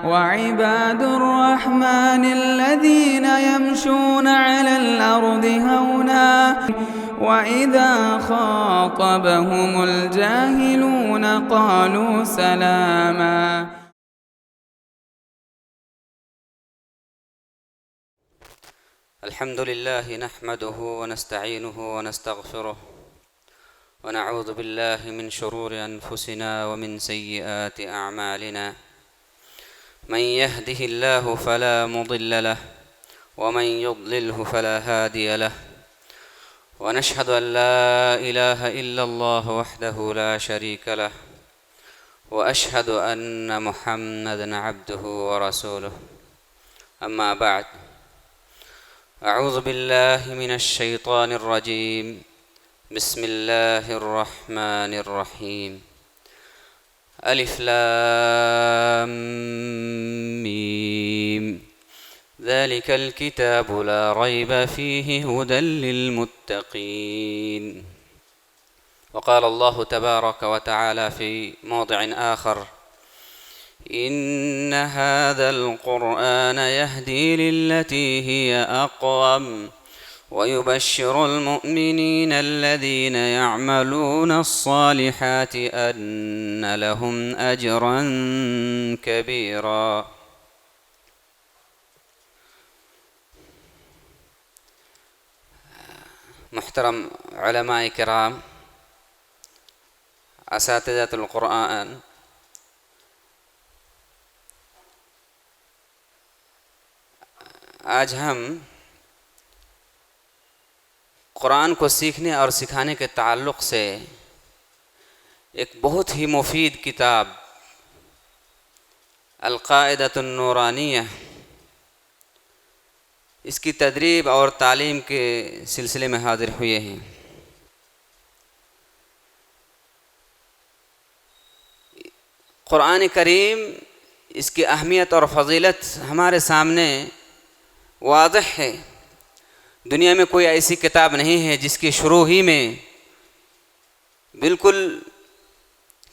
وعباد الرحمن الذين يمشون على الأرض هونا وإذا خاطبهم الجاهلون قالوا سلاما. الحمد لله نحمده ونستعينه ونستغفره ونعوذ بالله من شرور أنفسنا ومن سيئات أعمالنا. من يهده الله فلا مضل له ومن يضلله فلا هادي له، ونشهد أن لا إله إلا الله وحده لا شريك له، وأشهد أن محمدًا عبده ورسوله. أما بعد، أعوذ بالله من الشيطان الرجيم. بسم الله الرحمن الرحيم. ألف لام ميم، ذلك الكتاب لا ريب فيه هدى للمتقين. وقال الله تبارك وتعالى في موضع آخر: إن هذا القرآن يهدي للتي هي أقوم ويبشر المؤمنين الذين يعملون الصالحات أن لهم أجرا كبيرا. محترم علماء کرام، اساتذۃ القرآن، آج ہم قرآن کو سیکھنے اور سکھانے کے تعلق سے ایک بہت ہی مفید کتاب القاعدۃ النورانیہ، اس کی تدریب اور تعلیم کے سلسلے میں حاضر ہوئے ہیں۔ قرآن کریم، اس کی اہمیت اور فضیلت ہمارے سامنے واضح ہے۔ دنیا میں کوئی ایسی کتاب نہیں ہے جس کی شروع ہی میں بالکل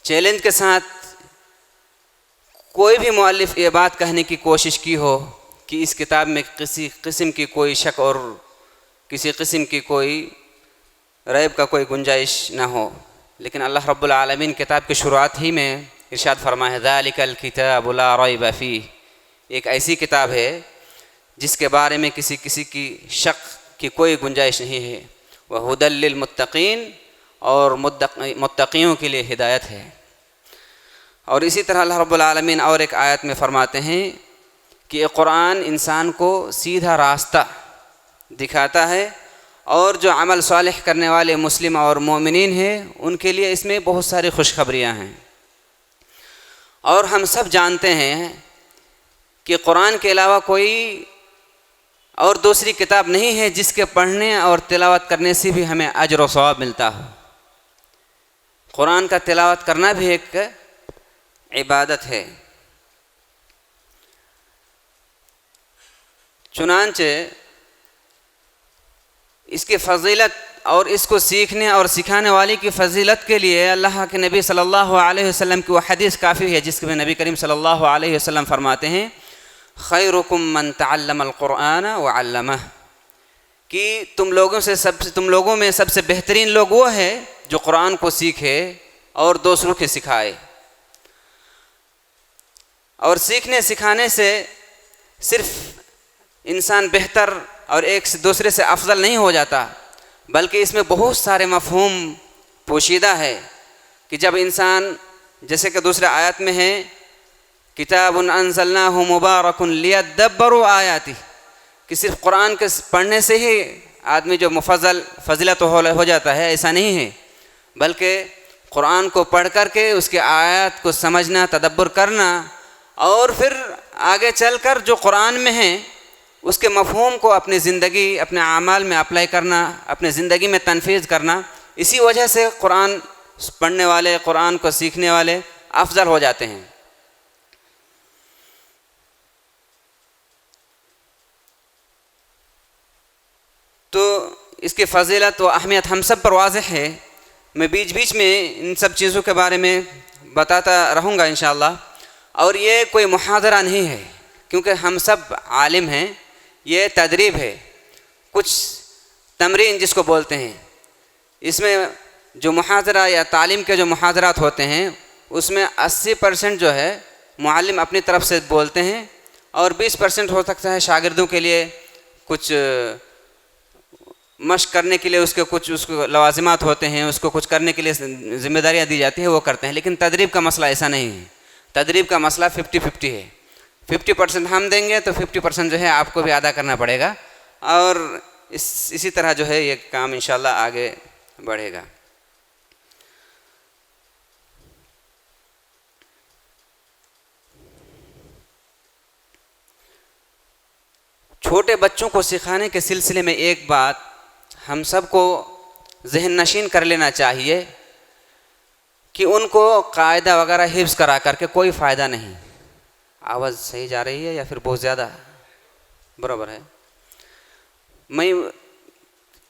چیلنج کے ساتھ کوئی بھی مؤلف یہ بات کہنے کی کوشش کی ہو کہ اس کتاب میں کسی قسم کی کوئی شک اور کسی قسم کی کوئی ریب کا کوئی گنجائش نہ ہو۔ لیکن اللہ رب العالمین کتاب کی شروعات ہی میں ارشاد فرمایا ہے: ذَلِكَ الْكِتَابُ لَا رَيْبَ فِيهِ، ایک ایسی کتاب ہے جس کے بارے میں کسی کی شک کی کوئی گنجائش نہیں ہے۔ وَهُدًى لِّلْمُتَّقِينَ، اور متقیوں کے لیے ہدایت ہے۔ اور اسی طرح اللہ رب العالمین اور ایک آیت میں فرماتے ہیں کہ یہ قرآن انسان کو سیدھا راستہ دکھاتا ہے، اور جو عمل صالح کرنے والے مسلم اور مومنین ہیں ان کے لیے اس میں بہت ساری خوشخبریاں ہیں۔ اور ہم سب جانتے ہیں کہ قرآن کے علاوہ کوئی اور دوسری کتاب نہیں ہے جس کے پڑھنے اور تلاوت کرنے سے بھی ہمیں اجر و ثواب ملتا ہو۔ قرآن کا تلاوت کرنا بھی ایک عبادت ہے۔ چنانچہ اس کی فضیلت اور اس کو سیکھنے اور سکھانے والے کی فضیلت کے لیے اللہ کے نبی صلی اللہ علیہ وسلم کی وہ حدیث کافی ہے جس میں نبی کریم صلی اللہ علیہ وسلم فرماتے ہیں: خیرکم من تعلم القرآن وعلمہ، کہ تم لوگوں میں سب سے بہترین لوگ وہ ہے جو قرآن کو سیکھے اور دوسروں کے سکھائے۔ اور سیکھنے سکھانے سے صرف انسان بہتر اور ایک سے دوسرے سے افضل نہیں ہو جاتا، بلکہ اس میں بہت سارے مفہوم پوشیدہ ہے کہ جب انسان، جیسے کہ دوسرے آیت میں ہے: کتاب انزلناہ مبارک لیدبروا آیاتہ، کہ صرف قرآن کے پڑھنے سے ہی آدمی جو فضیلت ہو جاتا ہے، ایسا نہیں ہے، بلکہ قرآن کو پڑھ کر کے اس کے آیات کو سمجھنا، تدبر کرنا، اور پھر آگے چل کر جو قرآن میں ہیں اس کے مفہوم کو اپنی زندگی، اپنے اعمال میں اپلائی کرنا، اپنی زندگی میں تنفیذ کرنا۔ اسی وجہ سے قرآن پڑھنے والے، قرآن کو سیکھنے والے افضل ہو جاتے ہیں۔ تو اس کی فضیلت و اہمیت ہم سب پر واضح ہے۔ میں بیچ بیچ میں ان سب چیزوں کے بارے میں بتاتا رہوں گا انشاءاللہ۔ اور یہ کوئی محاضرہ نہیں ہے، کیونکہ ہم سب عالم ہیں، یہ تدریب ہے، کچھ تمرین جس کو بولتے ہیں۔ اس میں جو محاضرہ یا تعلیم کے جو محاضرات ہوتے ہیں اس میں 80% جو ہے معلم اپنی طرف سے بولتے ہیں، اور 20% ہو سکتا ہے شاگردوں کے لیے کچھ مشق کرنے کے لیے اس کو لوازمات ہوتے ہیں، اس کو کچھ کرنے کے لیے ذمہ داریاں دی جاتی ہیں، وہ کرتے ہیں۔ لیکن تدریب کا مسئلہ ایسا نہیں ہے، تدریب کا مسئلہ 50-50 ہے۔ 50% ہم دیں گے تو 50% جو ہے آپ کو بھی ادا کرنا پڑے گا، اور اسی طرح جو ہے یہ کام انشاءاللہ آگے بڑھے گا۔ چھوٹے بچوں کو سکھانے کے سلسلے میں ایک بات ہم سب کو ذہن نشین کر لینا چاہیے کہ ان کو قاعدہ وغیرہ حفظ کرا کر کے کوئی فائدہ نہیں۔ آواز صحیح جا رہی ہے یا پھر بہت زیادہ؟ برابر ہے۔ میں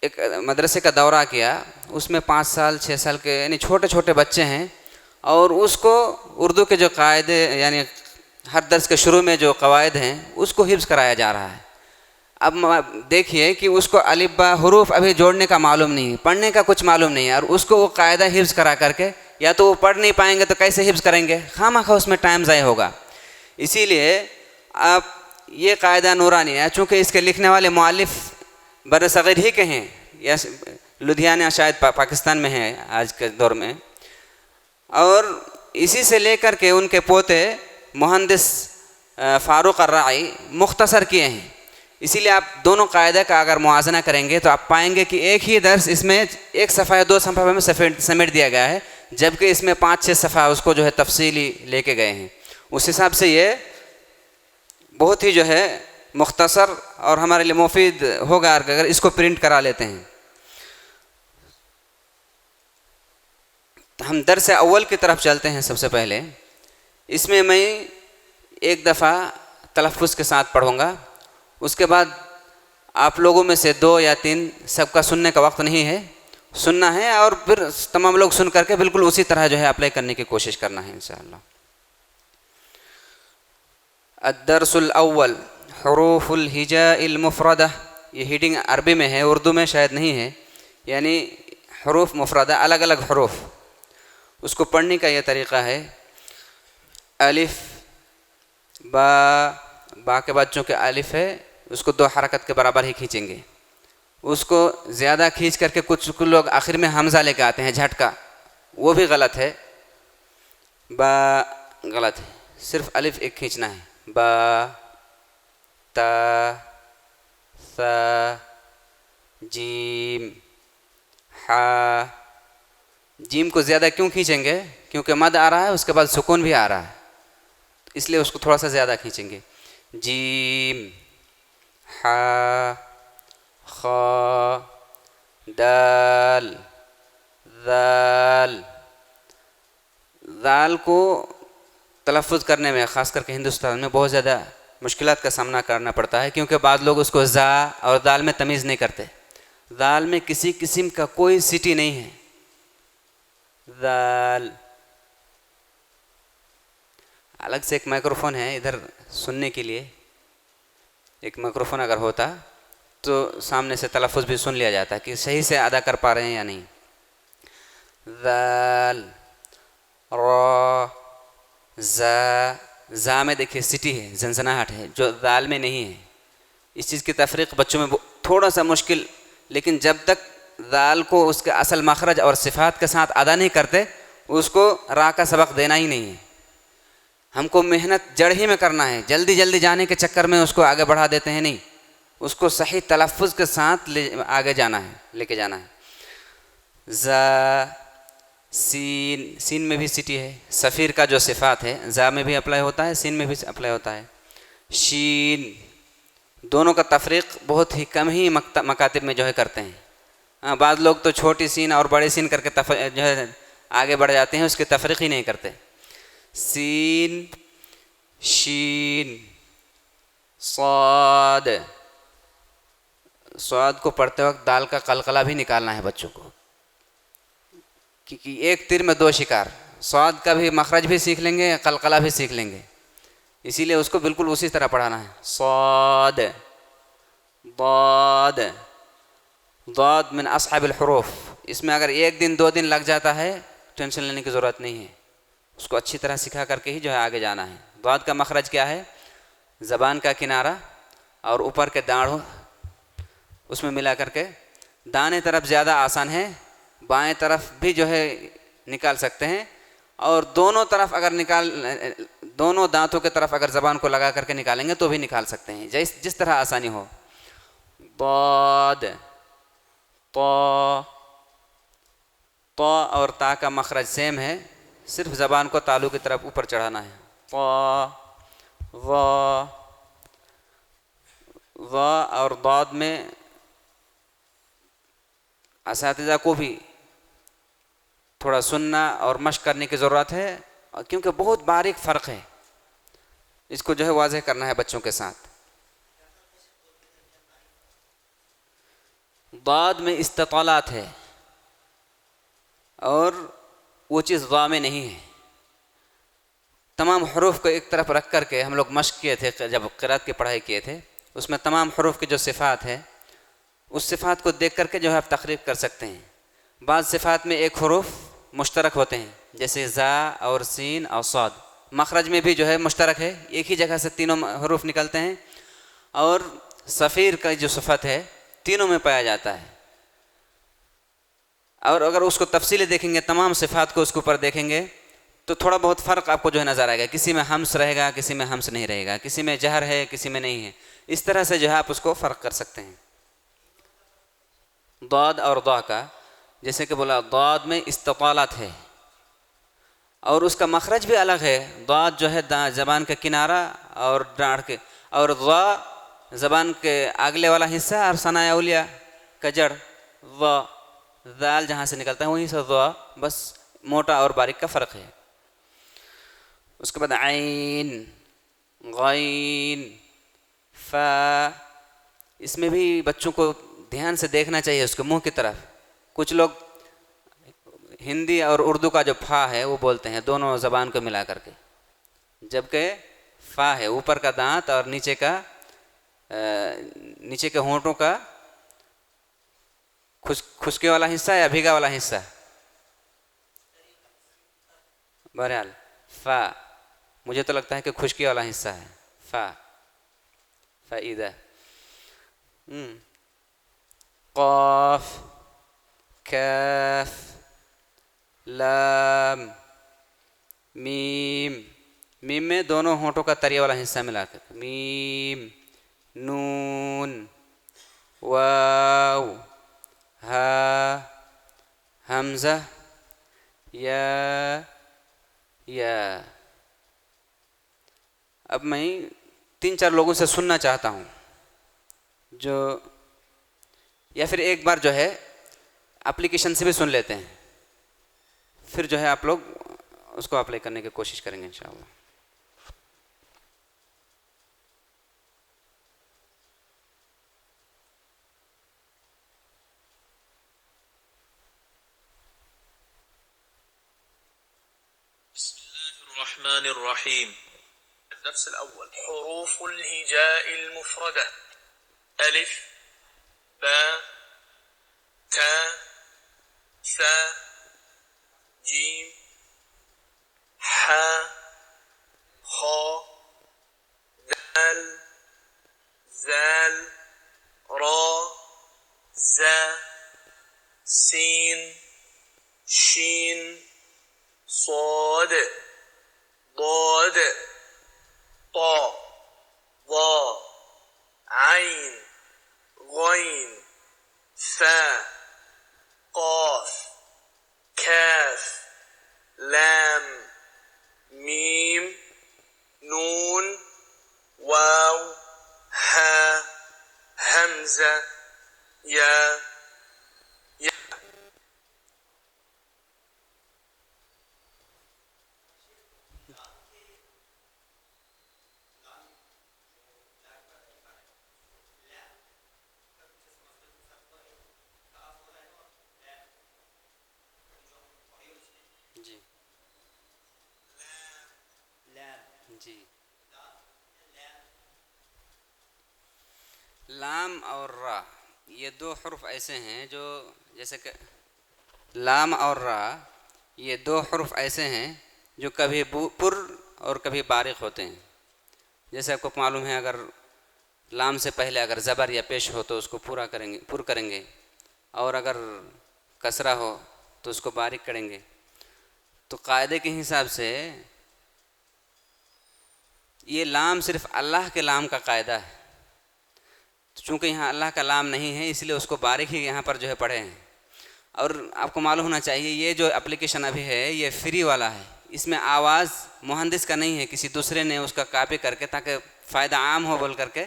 ایک مدرسے کا دورہ کیا، اس میں 5 سال 6 سال کے یعنی چھوٹے چھوٹے بچے ہیں، اور اس کو اردو کے جو قاعدے یعنی ہر درس کے شروع میں جو قواعد ہیں اس کو حفظ کرایا جا رہا ہے۔ اب دیکھیے کہ اس کو الف با حروف ابھی جوڑنے کا معلوم نہیں، پڑھنے کا کچھ معلوم نہیں، اور اس کو وہ قاعدہ حفظ کرا کر کے یا تو وہ پڑھ نہیں پائیں گے تو کیسے حفظ کریں گے؟ خواہ اس میں ٹائم ضائع ہوگا۔ اسی لیے آپ یہ قاعدہ نورانی ہے، چونکہ اس کے لکھنے والے مؤلف بر صغیر ہی کے ہیں، یا لدھیانہ شاید پاکستان میں ہیں آج کے دور میں، اور اسی سے لے کر کے ان کے پوتے مہندس فاروق الراعی مختصر کیے ہیں۔ اسی لیے آپ دونوں قاعدہ کا اگر موازنہ کریں گے تو آپ پائیں گے کہ ایک ہی درس اس میں 1 صفحہ یا 2 صفحہ میں سمیٹ دیا گیا ہے، جبکہ اس میں 5-6 صفحہ اس کو جو ہے تفصیلی لے کے گئے ہیں۔ اس حساب سے یہ بہت ہی جو ہے مختصر اور ہمارے لیے مفید ہوگا اگر اس کو پرنٹ کرا لیتے ہیں۔ ہم درس اول کی طرف چلتے ہیں۔ سب سے پہلے اس میں ایک دفعہ تلفظ کے ساتھ پڑھوں گا، اس کے بعد آپ لوگوں میں سے 2 یا 3 سب کا سننے کا وقت نہیں ہے، سننا ہے، اور پھر تمام لوگ سن کر کے بالکل اسی طرح جو ہے اپلائی کرنے کی کوشش کرنا ہے انشاءاللہ۔ الدرس الاول حروف الہجاء المفردہ، یہ ہیڈنگ عربی میں ہے، اردو میں شاید نہیں ہے، یعنی حروف مفردہ، الگ الگ حروف۔ اس کو پڑھنے کا یہ طریقہ ہے، الف با کے بعد چونکہ الف ہے اس کو 2 حرکت کے برابر ہی کھینچیں گے۔ اس کو زیادہ کھینچ کر کے کچھ لوگ آخر میں حمزہ لے کے آتے ہیں جھٹکا، وہ بھی غلط ہے، با غلط ہے، صرف الف ایک کھینچنا ہے، با تا ثا جیم ہا۔ جیم کو زیادہ کیوں کھینچیں گے؟ کیونکہ مد آ رہا ہے، اس کے بعد سکون بھی آ رہا ہے، اس لیے اس کو تھوڑا سا زیادہ کھینچیں گے۔ جیم ہا خا دال ذال۔ ذال کو تلفظ کرنے میں خاص کر کے ہندوستان میں بہت زیادہ مشکلات کا سامنا کرنا پڑتا ہے، کیونکہ بعض لوگ اس کو زا اور دال میں تمیز نہیں کرتے۔ دال میں کسی قسم کا کوئی سٹی نہیں ہے، دال۔ الگ سے ایک مائکروفون ہے ادھر سننے کے لیے، ایک مائکروفون اگر ہوتا تو سامنے سے تلفظ بھی سن لیا جاتا کہ صحیح سے ادا کر پا رہے ہیں یا نہیں۔ ذال را زا، زا میں دیکھیے سٹی ہے، زنزناہٹ ہے، جو ذال میں نہیں ہے۔ اس چیز کی تفریق بچوں میں تھوڑا سا مشکل، لیکن جب تک ذال کو اس کے اصل مخرج اور صفات کے ساتھ ادا نہیں کرتے اس کو را کا سبق دینا ہی نہیں ہے۔ ہم کو محنت جڑ ہی میں کرنا ہے، جلدی جلدی جانے کے چکر میں اس کو آگے بڑھا دیتے ہیں، نہیں، اس کو صحیح تلفظ کے ساتھ آگے جانا ہے، لے کے جانا ہے۔ زا سین، سین میں بھی سٹی ہے، سفیر کا جو صفات ہے زا میں بھی اپلائی ہوتا ہے، سین میں بھی اپلائی ہوتا ہے۔ شین، دونوں کا تفریق بہت ہی کم ہی مکاتب میں جو ہے کرتے ہیں۔ بعض لوگ تو چھوٹی سین اور بڑی سین کر کے جو ہے آگے بڑھ جاتے ہیں، اس کی تفریق ہی نہیں کرتے۔ سین شین صاد، صاد کو پڑھتے وقت دال کا قلقلہ بھی نکالنا ہے بچوں کو، کیونکہ ایک تیر میں 2 شکار، صاد کا بھی مخرج بھی سیکھ لیں گے، قلقلہ بھی سیکھ لیں گے۔ اسی لیے اس کو بالکل اسی طرح پڑھانا ہے. صاد ضاد ضاد من اصعب الحروف. اس میں اگر 1 دن 2 دن لگ جاتا ہے ٹینشن لینے کی ضرورت نہیں ہے. اس کو اچھی طرح سکھا کر کے ہی جو ہے آگے جانا ہے. ضاد کا مخرج کیا ہے؟ زبان کا کنارہ اور اوپر کے داڑھ اس میں ملا کر کے. دائیں طرف زیادہ آسان ہے، بائیں طرف بھی جو ہے نکال سکتے ہیں، اور دونوں طرف اگر دونوں دانتوں کے طرف اگر زبان کو لگا کر کے نکالیں گے تو بھی نکال سکتے ہیں، جس طرح آسانی ہو. ضاد طا طا اور تا کا مخرج سیم ہے، صرف زبان کو تالو کی طرف اوپر چڑھانا ہے. طا ضا ضا اور ضاد میں اساتذہ کو بھی تھوڑا سننا اور مشق کرنے کی ضرورت ہے، کیونکہ بہت باریک فرق ہے. اس کو جو ہے واضح کرنا ہے بچوں کے ساتھ. ضاد میں استطالات ہے اور وہ چیز ضا میں نہیں ہے. تمام حروف کو ایک طرف رکھ کر کے ہم لوگ مشق کیے تھے جب قرات کی پڑھائی کیے تھے، اس میں تمام حروف کی جو صفات ہے اس صفات کو دیکھ کر کے جو ہے آپ تقریب کر سکتے ہیں. بعض صفات میں ایک حروف مشترک ہوتے ہیں، جیسے زا اور سین اور صاد. مخرج میں بھی جو ہے مشترک ہے، ایک ہی جگہ سے تینوں حروف نکلتے ہیں، اور صفیر کا جو صفت ہے تینوں میں پایا جاتا ہے. اور اگر اس کو تفصیلی دیکھیں گے، تمام صفات کو اس کے اوپر دیکھیں گے تو تھوڑا بہت فرق آپ کو جو ہے نظر آئے گا. کسی میں ہمس رہے گا، کسی میں ہمس نہیں رہے گا، کسی میں جہر ہے، کسی میں نہیں ہے. اس طرح سے جو ہے آپ اس کو فرق کر سکتے ہیں. ضاد اور ضا کا جیسے کہ بولا، ضاد میں استطالت ہے اور اس کا مخرج بھی الگ ہے. ضاد جو ہے زبان کا کنارہ اور ڈاڑھ کے، اور ضا زبان کے اگلے والا حصہ اور ثنایا اولیہ کا جڑ. ضا ذال جہاں سے نکلتا ہے وہیں سے ضا، بس موٹا اور باریک کا فرق ہے. اس کے بعد عین غین فا. اس میں بھی بچوں کو دھیان سے دیکھنا چاہیے اس کے منہ کی طرف. کچھ لوگ ہندی اور اردو کا جو فا ہے وہ بولتے ہیں دونوں زبان کو ملا کر کے، جبکہ فا ہے اوپر کا دانت اور نیچے کے ہونٹوں کا خشکی والا حصہ یا بھیگا والا حصہ. بہرحال فا مجھے تو لگتا ہے کہ خشکی والا حصہ ہے. فا فائدہ. قاف کاف لام میم. میم میں دونوں ہونٹوں کا تریا والا حصہ ملا کر میم. نون واو ہا حمزہ یا. اب میں 3-4 لوگوں سے سننا چاہتا ہوں، جو یا پھر ایک بار جو ہے اپلیکیشن سے بھی سن لیتے ہیں، پھر جو ہے آپ لوگ اس کو اپلائی کرنے کی کوشش کریں گے انشاءاللہ. بسم الله الرحمن الرحيم. الدرس الأول حروف الهجاء المفردة: ألف باء تاء ثاء جيم حاء خاء دال ذال را زا سين شين صاد ضاد طا ضا عين غين فا قاف كاف لام ميم نون واو ها همزة يا. جی لام اور را یہ دو حرف ایسے ہیں جو جیسے کہ لام اور را یہ دو حرف ایسے ہیں جو کبھی پر اور کبھی باریک ہوتے ہیں. جیسے آپ کو معلوم ہے اگر لام سے پہلے اگر زبر یا پیش ہو تو اس کو پر کریں گے اور اگر کسرہ ہو تو اس کو باریک کریں گے. تو قاعدے کے حساب سے یہ لام صرف اللہ کے لام کا قاعدہ ہے. چونکہ یہاں اللہ کا لام نہیں ہے اس لیے اس کو باریک ہی یہاں پر جو ہے پڑھے ہیں. اور آپ کو معلوم ہونا چاہیے یہ جو اپلیکیشن ابھی ہے یہ فری والا ہے. اس میں آواز مہندس کا نہیں ہے, کسی دوسرے نے اس کا کاپی کر کے تاکہ فائدہ عام ہو بول کر کے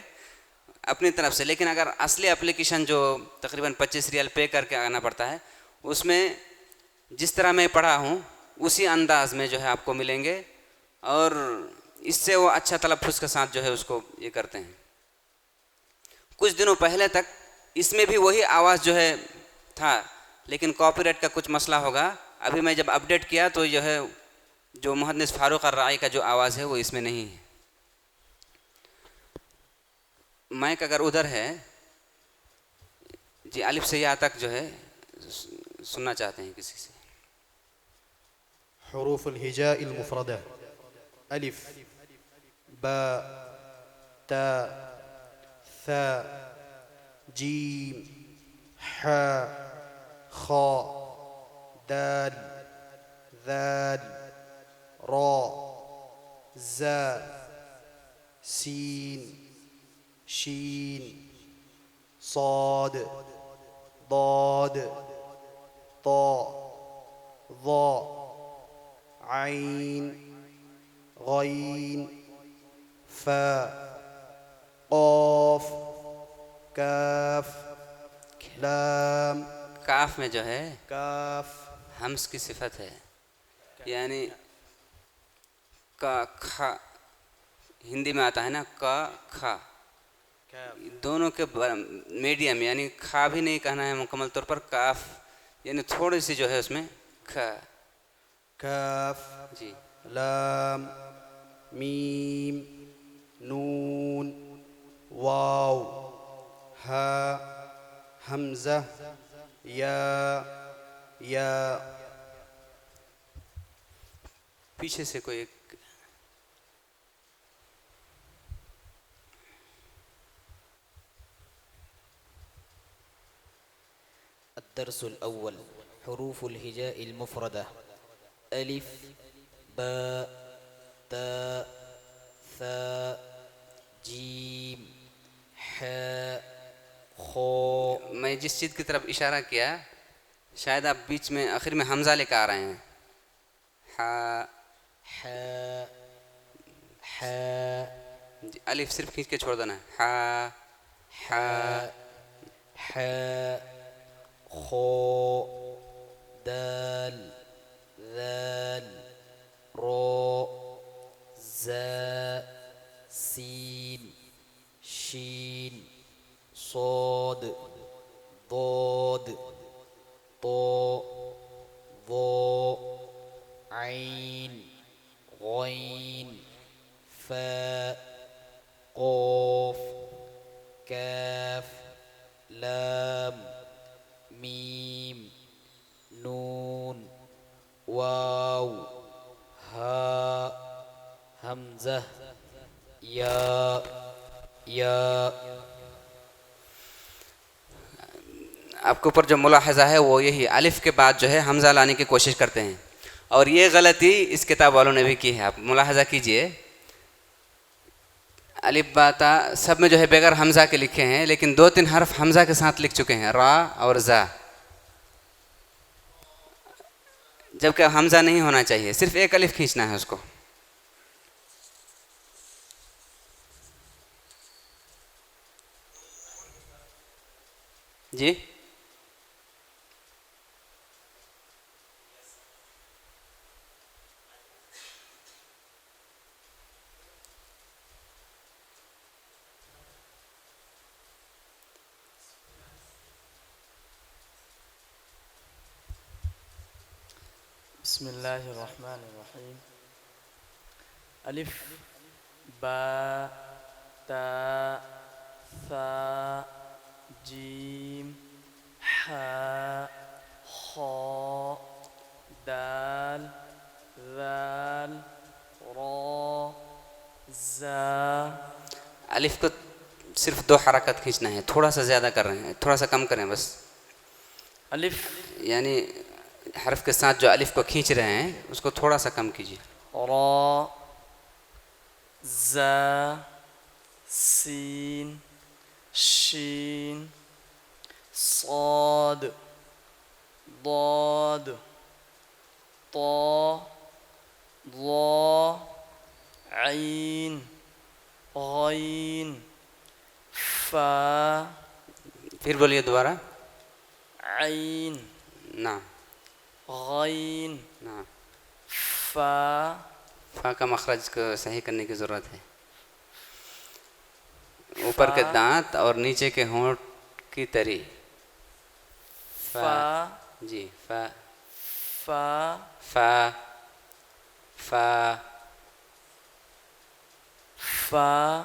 اپنی طرف سے. لیکن اگر اصلی اپلیکیشن جو تقریباً 25 ریال پے کر کے آنا پڑتا ہے اس میں جس طرح میں پڑھا ہوں اسی انداز میں جو ہے آپ کو ملیں گے اور اس سے وہ اچھا تلفظ کے ساتھ جو ہے اس کو یہ کرتے ہیں. کچھ دنوں پہلے تک اس میں بھی وہی آواز جو ہے تھا لیکن کاپی رائٹ کا کچھ مسئلہ ہوگا. ابھی میں جب اپڈیٹ کیا تو جو ہے جو محدث فاروق الرائی کا جو آواز ہے وہ اس میں نہیں ہے. مائک اگر ادھر ہے جی الف سے یا تک جو ہے سننا چاہتے ہیں کسی سے. حروف الهجاء المفردة ألف باء تاء ثاء جيم حاء خاء دال ذال راء زاء سين شين صاد ضاد طاء ظاء عين غين فاء قاف کاف لام. کاف میں جو ہے کاف ہمس کی صفت ہے یعنی کا کھا ہندی میں آتا ہے نا کا کھا دونوں کے میڈیم یعنی کھا بھی نہیں کہنا ہے مکمل طور پر. کاف یعنی تھوڑی سی جو ہے اس میں کھا. کاف جی لام میم نون واو ہا حمزہ یا پیچھے سے کوئی ایک الدرس الأول حروف الهجاء المفردة ألف باء تاء ثاء جيم حاء خاء. میں جس چیز کی طرف اشارہ کیا شاید آپ بیچ میں آخر میں حمزہ لے کے آ رہے ہیں. حا حاء حاء جی الف صرف کھینچ کے چھوڑ دینا ہے. حا حا حاء خاء دال ذال راء زاء سين شين صاد ضاد طاء ظاء عين غين فاء قاف كاف لام ميم نون واو ہا حمزہ یا. آپ کے اوپر جو ملاحظہ ہے وہ یہی الف کے بعد جو ہے حمزہ لانے کی کوشش کرتے ہیں اور یہ غلطی اس کتاب والوں نے بھی کی ہے. آپ ملاحظہ کیجئے الف با تا سب میں جو ہے بغیر حمزہ کے لکھے ہیں لیکن 2-3 حرف حمزہ کے ساتھ لکھ چکے ہیں را اور زا, جبکہ حمزہ نہیں ہونا چاہیے, صرف ایک الف کھینچنا ہے اس کو. جی بسم الله الرحمن الرحيم ألف باء تاء ثاء جيم حاء خاء دال ذال را زا. الف کو صرف 2 حرکت کھینچنا ہے، تھوڑا سا زیادہ کر رہے ہیں، تھوڑا سا کم کریں بس. الف یعنی حرف کے ساتھ جو الف کو کھینچ رہے ہیں اس کو تھوڑا سا کم کیجیے. را زا سین شین صاد ضاد طا ضا عین غین فا. پھر بولیے دوبارہ. عین نعم غین نعم. فا. فا کا مخرج کو صحیح کرنے کی ضرورت ہے. اوپر کے دانت اور نیچے کے ہونٹ کی تری. فا جی فا فا فا فا. فا.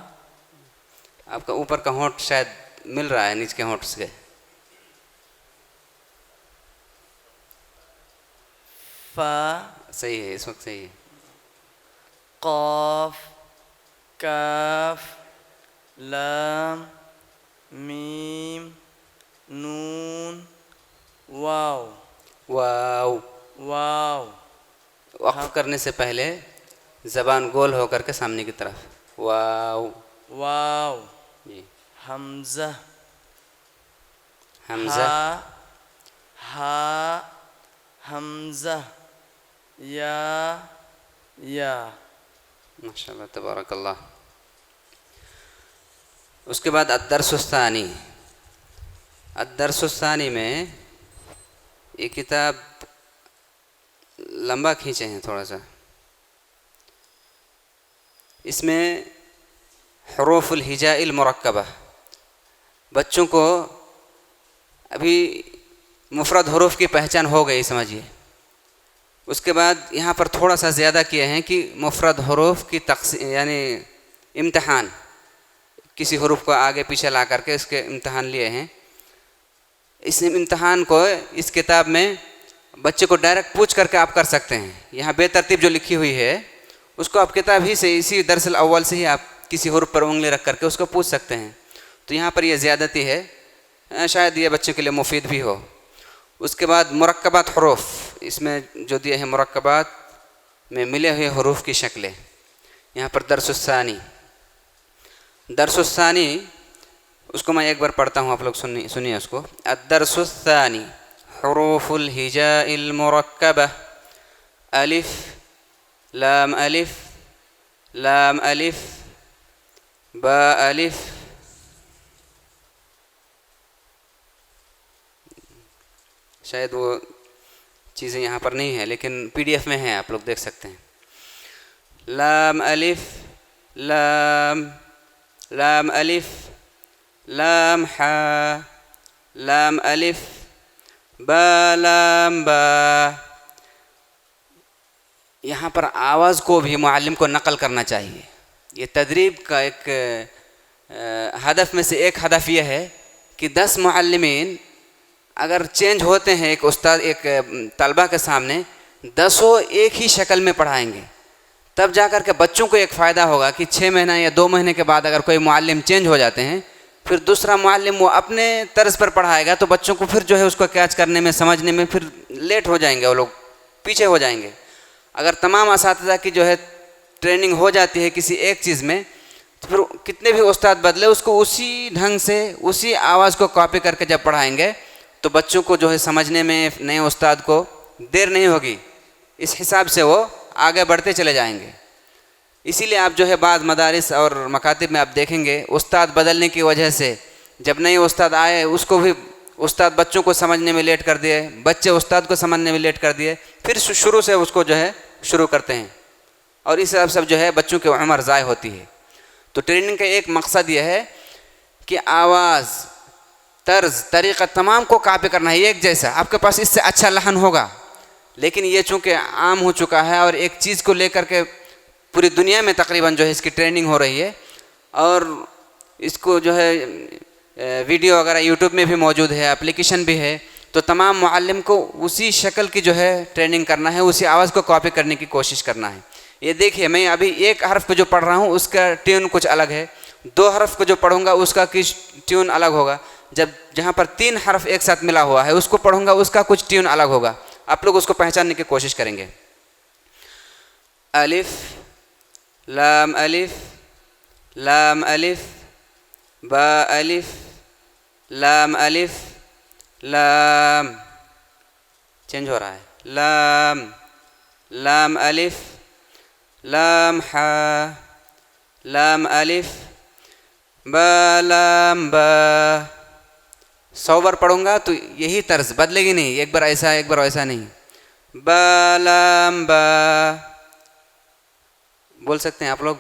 آپ کا اوپر کا ہونٹ شاید مل رہا ہے نیچے کے ہونٹ سے. فا. صحیح ہے، اس وقت صحیح ہے. قاف کاف لام میم نون واو. واو. واو. وقف کرنے سے پہلے زبان گول ہو کر کے سامنے کی طرف. واو. واو. جی. حمزہ حمزہ. ہا ہا حمزہ یا ماشاء اللہ تبارک اللہ. اس کے بعد الدرس الثانی. الدرس الثانی میں یہ کتاب لمبا کھینچے ہیں تھوڑا سا. اس میں حروف الہجاء المرکبہ، بچوں کو ابھی مفرد حروف کی پہچان ہو گئی سمجھیے. اس کے بعد یہاں پر تھوڑا سا زیادہ کیے ہیں کہ مفرد حروف کی یعنی امتحان، کسی حروف کو آگے پیچھے لا کر کے اس کے امتحان لیے ہیں. اس امتحان کو اس کتاب میں بچے کو ڈائریکٹ پوچھ کر کے آپ کر سکتے ہیں. یہاں بے ترتیب جو لکھی ہوئی ہے اس کو آپ کتاب ہی سے اسی درس الاول سے ہی آپ کسی حروف پر انگلی رکھ کر کے اس کو پوچھ سکتے ہیں. تو یہاں پر یہ زیادتی ہے، شاید یہ بچوں کے لیے مفید بھی ہو. اس کے بعد مرکبات حروف، اس میں جو دیے ہیں مرکبات میں ملے ہوئے حروف کی شکلیں. یہاں پر درس الثانی. درس الثانی اس کو میں ایک بار پڑھتا ہوں، آپ لوگ سنیے اس کو. الدرس الثانی حروف الہجاء المرکبہ الف لام الف لام الف با الف شاید وہ چیزیں یہاں پر نہیں ہیں لیکن پی ڈی ایف میں ہیں، آپ لوگ دیکھ سکتے ہیں. لام الف لام لام الف لام حا لام الف با لام با. یہاں پر آواز کو بھی معلم کو نقل کرنا چاہیے. یہ تدریب کا ایک ہدف میں سے ایک ہدف یہ ہے کہ 10 معلمین اگر چینج ہوتے ہیں ایک استاد ایک طلبہ کے سامنے، 10 ایک ہی شکل میں پڑھائیں گے، تب جا کر کے بچوں کو ایک فائدہ ہوگا کہ 6 مہینہ یا 2 مہینے کے بعد اگر کوئی معلم چینج ہو جاتے ہیں پھر دوسرا معلم وہ اپنے طرز پر پڑھائے گا تو بچوں کو پھر جو ہے اس کو کیچ کرنے میں سمجھنے میں پھر لیٹ ہو جائیں گے، وہ لوگ پیچھے ہو جائیں گے. اگر تمام اساتذہ کی جو ہے ٹریننگ ہو جاتی ہے کسی ایک چیز میں تو پھر کتنے بھی استاد بدلے اس کو اسی ڈھنگ سے اسی آواز کو کاپی کر کے جب پڑھائیں گے تو بچوں کو جو ہے سمجھنے میں نئے استاد کو دیر نہیں ہوگی. اس حساب سے وہ آگے بڑھتے چلے جائیں گے. اسی لیے آپ جو ہے بعض مدارس اور مکاتب میں آپ دیکھیں گے استاد بدلنے کی وجہ سے جب نئے استاد آئے اس کو بھی استاد بچوں کو سمجھنے میں لیٹ کر دیے، بچے استاد کو سمجھنے میں لیٹ کر دیے، پھر شروع سے اس کو جو ہے شروع کرتے ہیں اور اس سب جو ہے بچوں کی عمر ضائع ہوتی ہے. تو ٹریننگ کا ایک مقصد یہ ہے کہ آواز، طرز، طریقہ تمام کو کاپی کرنا ہے ایک جیسا. آپ کے پاس اس سے اچھا لحن ہوگا لیکن یہ چونکہ عام ہو چکا ہے اور ایک چیز کو لے کر کے پوری دنیا میں تقریباً جو ہے اس کی ٹریننگ ہو رہی ہے اور اس کو جو ہے ویڈیو وغیرہ یوٹیوب میں بھی موجود ہے، اپلیکیشن بھی ہے، تو تمام معلم کو اسی شکل کی جو ہے ٹریننگ کرنا ہے، اسی آواز کو کاپی کرنے کی کوشش کرنا ہے۔ یہ دیکھیے میں ابھی ایک حرف کو جو پڑھ رہا ہوں اس کا ٹیون کچھ الگ ہے، 2 حرف کو جو پڑھوں گا اس کا کچھ ٹیون الگ ہوگا، جب جہاں پر 3 حرف ایک ساتھ ملا ہوا ہے اس کو پڑھوں گا اس کا کچھ ٹیون الگ ہوگا۔ آپ لوگ اس کو پہچاننے کی کوشش کریں گے۔ الف لام الف لام الف با الف لام الف لام، چینج ہو رہا ہے، لام لام الف لام حا لام الف با لام با۔ 100 بار پڑھوں گا تو یہی طرز بدلے گی نہیں، ایک بار ایسا ایک بار ایسا نہیں۔ با لام با، بول سکتے ہیں آپ لوگ؟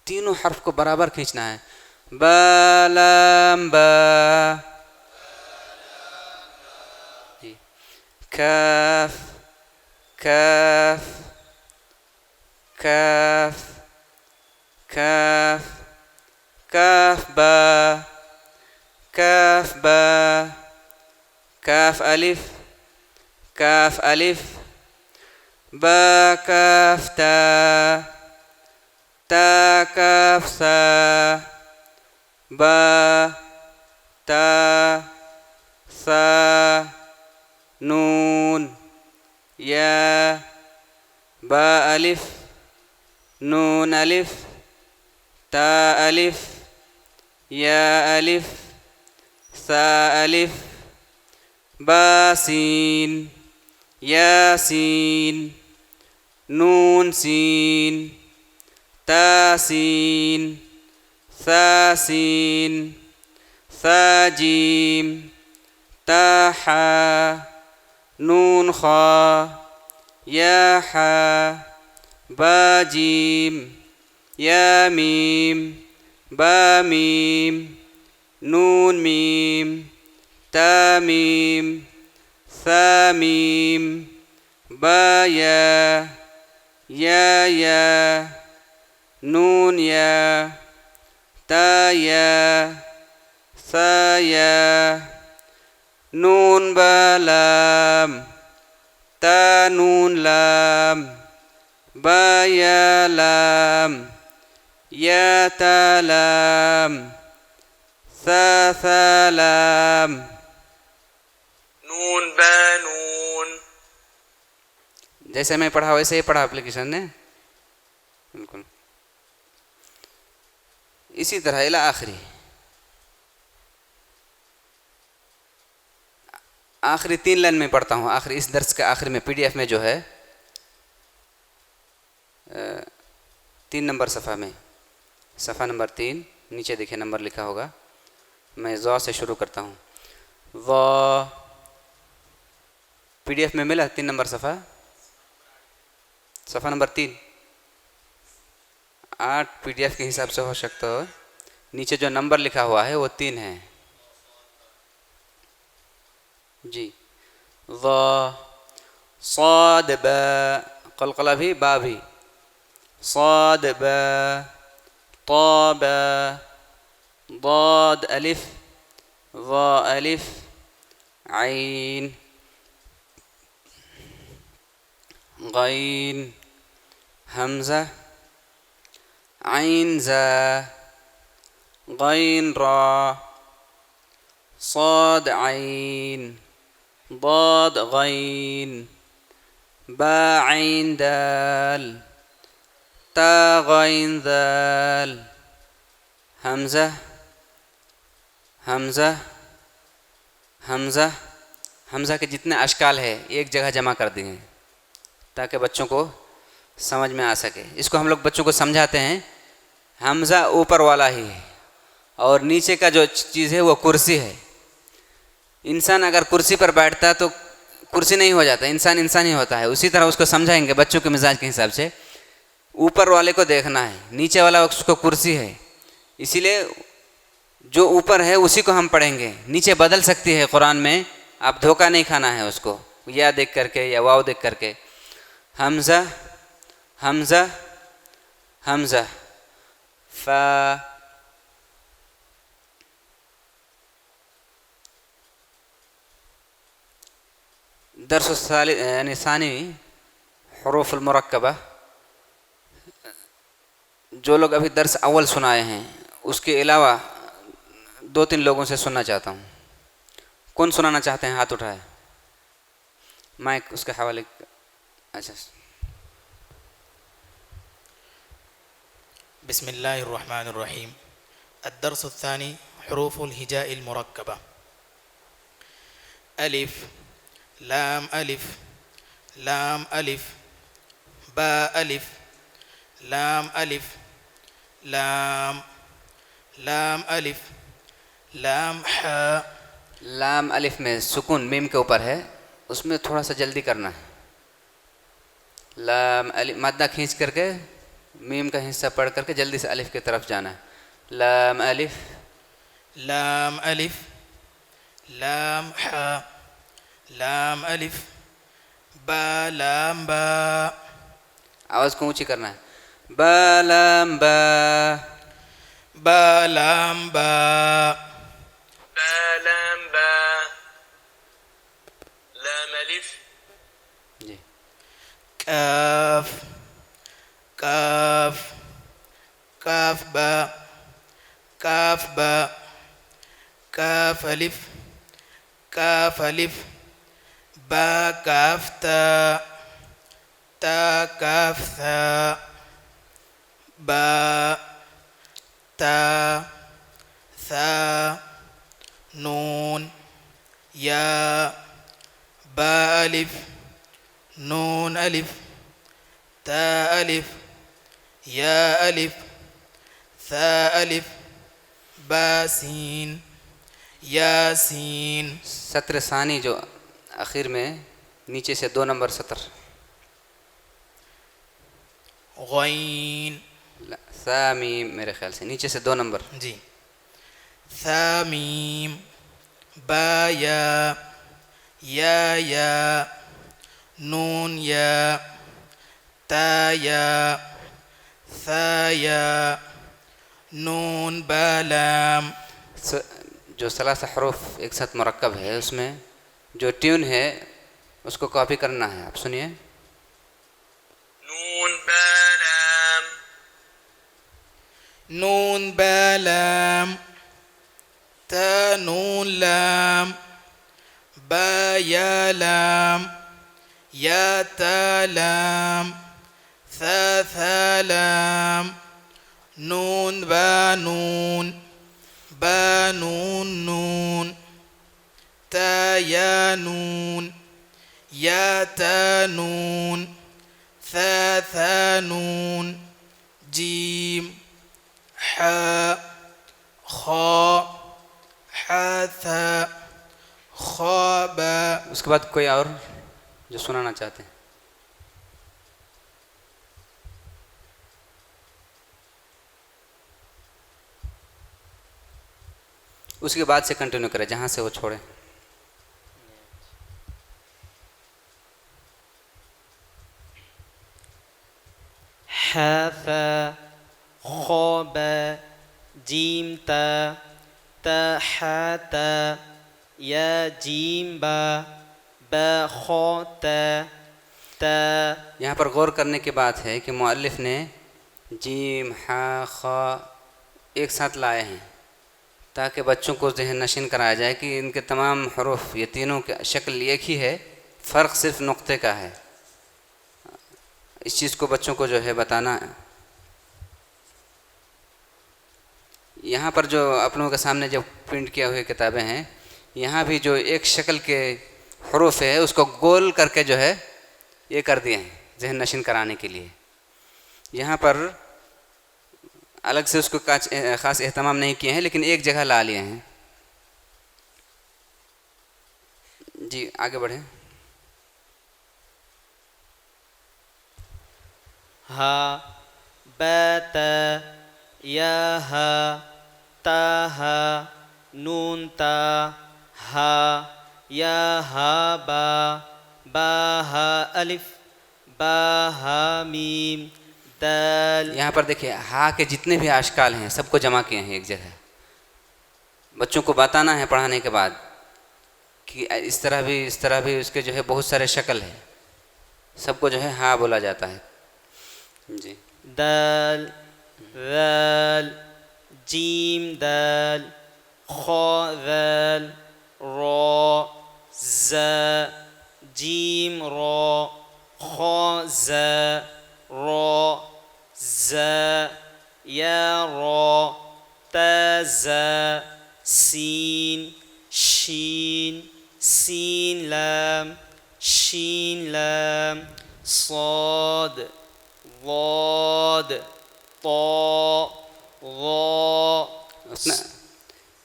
تینوں حرف کو برابر کھینچنا ہے۔ با لام با، کاف کاف کاف کاف کاف با کاف با کاف الف کاف الف با کاف تا تا کاف سا با تا سا نون یا با الف نون الف تا الف یا الف سا الف با سین یا سین نون سین تا سین ثا سین ثا جیم تا حا نون خا یا حا با جیم یا میم با میم نون میم تا میم ثا میم با یا یا نون یا تا یا ثا یا نون با لام تا نون لام با یا لام یا تا لام ثا ثا لام نون با نون۔ جیسے میں پڑھا ویسے ہی پڑھا اپلیکیشن نے، بالکل اسی طرح الی آخری۔ آخری 3 لائن میں پڑھتا ہوں، آخری اس درس کے آخر میں PDF میں جو ہے 3 نمبر صفحہ میں، صفحہ نمبر 3 نیچے دیکھیں نمبر لکھا ہوگا، میں ضا سے شروع کرتا ہوں۔ ضا PDF میں ملا 3 نمبر صفحہ، صفحہ نمبر 3 8 PDF کے حساب سے ہو سکتا ہو، نیچے جو نمبر لکھا ہوا ہے وہ 3 ہے جی۔ ضا صاد با، قلقلہ بھی با بھی، صاد با طا با ضاد الف ضا الف عین غین حمزہ عین زا غین را صاد عین ضاد غین با عین دال تا غین ذال حمزہ حمزہ حمزہ حمزہ کے جتنے اشکال ہے ایک جگہ جمع کر دیے تاکہ بچوں کو سمجھ میں آ سکے۔ اس کو ہم لوگ بچوں کو سمجھاتے ہیں، حمزہ اوپر والا ہی ہے اور نیچے کا جو چیز ہے وہ کرسی ہے۔ انسان اگر کرسی پر بیٹھتا ہے تو کرسی نہیں ہو جاتا، انسان انسان ہی ہوتا ہے۔ اسی طرح اس کو سمجھائیں گے بچوں کے مزاج کے حساب سے، اوپر والے کو دیکھنا ہے، نیچے والا اس کو کرسی ہے، اسی لیے جو اوپر ہے اسی کو ہم پڑھیں گے۔ نیچے بدل سکتی ہے قرآن میں، آپ دھوکہ نہیں کھانا ہے اس کو، یا دیکھ کر کے یا واو دیکھ کر کے۔ حمزہ حمزہ حمزہ فا. درس الثالث یعنی ثانی حروف المرکبہ. جو لوگ ابھی درس اول سنائے ہیں اس کے علاوہ 2-3 لوگوں سے سننا چاہتا ہوں. کون سنانا چاہتے ہیں ہاتھ اٹھائے. مائک اس کے حوالے. اچھا. بسم الله الرحمن الرحيم. الدرس الثاني حروف الهجاء المركبة. ألف لام ألف لام ألف باء ألف لام ألف لام لام ألف لام حاء. لام الف میں سکون میم کے اوپر ہے, اس میں تھوڑا سا جلدی کرنا ہے. لام الف مادہ کھینچ کر کے میم کا حصہ پڑھ کر کے جلدی سے الف کی طرف جانا ہے. لام الف لام ألف لام حاء لام ألف با لام با. آواز کو اونچی کرنا ہے. با لام با. با لام با. با لام با. لام ألف جی. كاف كاف كاف با كاف با كاف ألف كاف ألف با كاف تا تا كاف ثا با تا ثا نون يا با ألف نون ألف تا ألف يا ألف ثا ألف با سين یا سین. سطر ثانی جو آخر میں نیچے سے 2 نمبر سطر. غین ثا میم میرے خیال سے نیچے سے 2 نمبر. جی. ثا میم با یا یا نون یا تا یا ثا یا نون با لام. جو 3 حروف ایک ساتھ مرکب ہے اس میں جو ٹیون ہے اس کو کاپی کرنا ہے. آپ سنیے. نون با لام نون با لام تا نون لام با یا لام یا تا لام ثا ثا لام نون با نون با نون نون تا یا نون یا تا نون ثا ثا نون جیم حا خا حا ثا خا با. اس کے بعد کوئی اور جو سنانا چاہتے ہیں. اس کے بعد سے کنٹینیو کریں جہاں سے وہ چھوڑیں. حا فا خا با جیم تا تا حا تا یا جیم با با خا تا تا. یہاں پر غور کرنے کی بات ہے کہ مؤلف نے جیم حا خا ایک ساتھ لائے ہیں تاکہ بچوں کو ذہن نشین کرایا جائے کہ ان کے تمام حروف یہ تینوں کی شکل ایک ہی ہے, فرق صرف نقطے کا ہے. اس چیز کو بچوں کو جو ہے بتانا. یہاں پر جو آپ لوگوں کے سامنے جو پرنٹ کیا ہوئے کتابیں ہیں یہاں بھی جو ایک شکل کے حروف ہے اس کو گول کر کے جو ہے یہ کر دیے ہیں ذہن نشین کرانے کے لیے. یہاں پر الگ سے اس کو خاص اہتمام نہیں کیے ہیں لیکن ایک جگہ لا لیے ہیں. جی آگے بڑھیں. ہا با تا یا ہا تا ہا نون تا ہا یا ہا با با ہا الف با ہا میم دال یہاں پر دیکھیے ہا کے جتنے بھی اشکال ہیں سب کو جمع کیے ہیں ایک جگہ. بچوں کو بتانا ہے پڑھانے کے بعد کہ اس طرح بھی اس کے جو ہے بہت سارے شکل ہیں. سب کو جو ہے ہا بولا جاتا ہے. جی دال ذال جیم دال خا ذال را ز جیم را خا ز را ز یا را تا ز سین شین سین لام شین لام صاد ضاد طا ظا.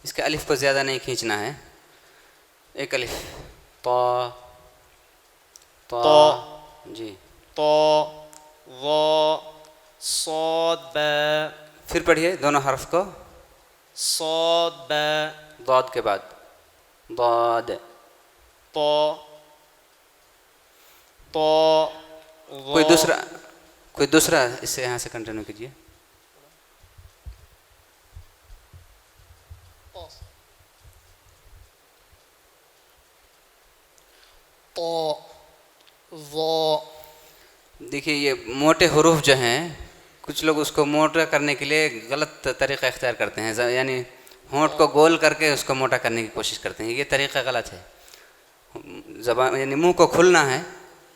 اس کے الف کو زیادہ نہیں کھینچنا ہے. ایک الف طا طا جی طا ظا صاد با پھر پڑھیے دونوں حرف کو صاد با ضاد کے بعد ضاد طا طا کوئی دوسرا اس سے یہاں سے کنٹینیو کیجیے. طا ظا. دیکھیے یہ موٹے حروف جو ہیں کچھ لوگ اس کو موٹا کرنے کے لیے غلط طریقہ اختیار کرتے ہیں. یعنی ہونٹ کو گول کر کے اس کو موٹا کرنے کی کوشش کرتے ہیں. یہ طریقہ غلط ہے. زبان یعنی منہ کو کھلنا ہے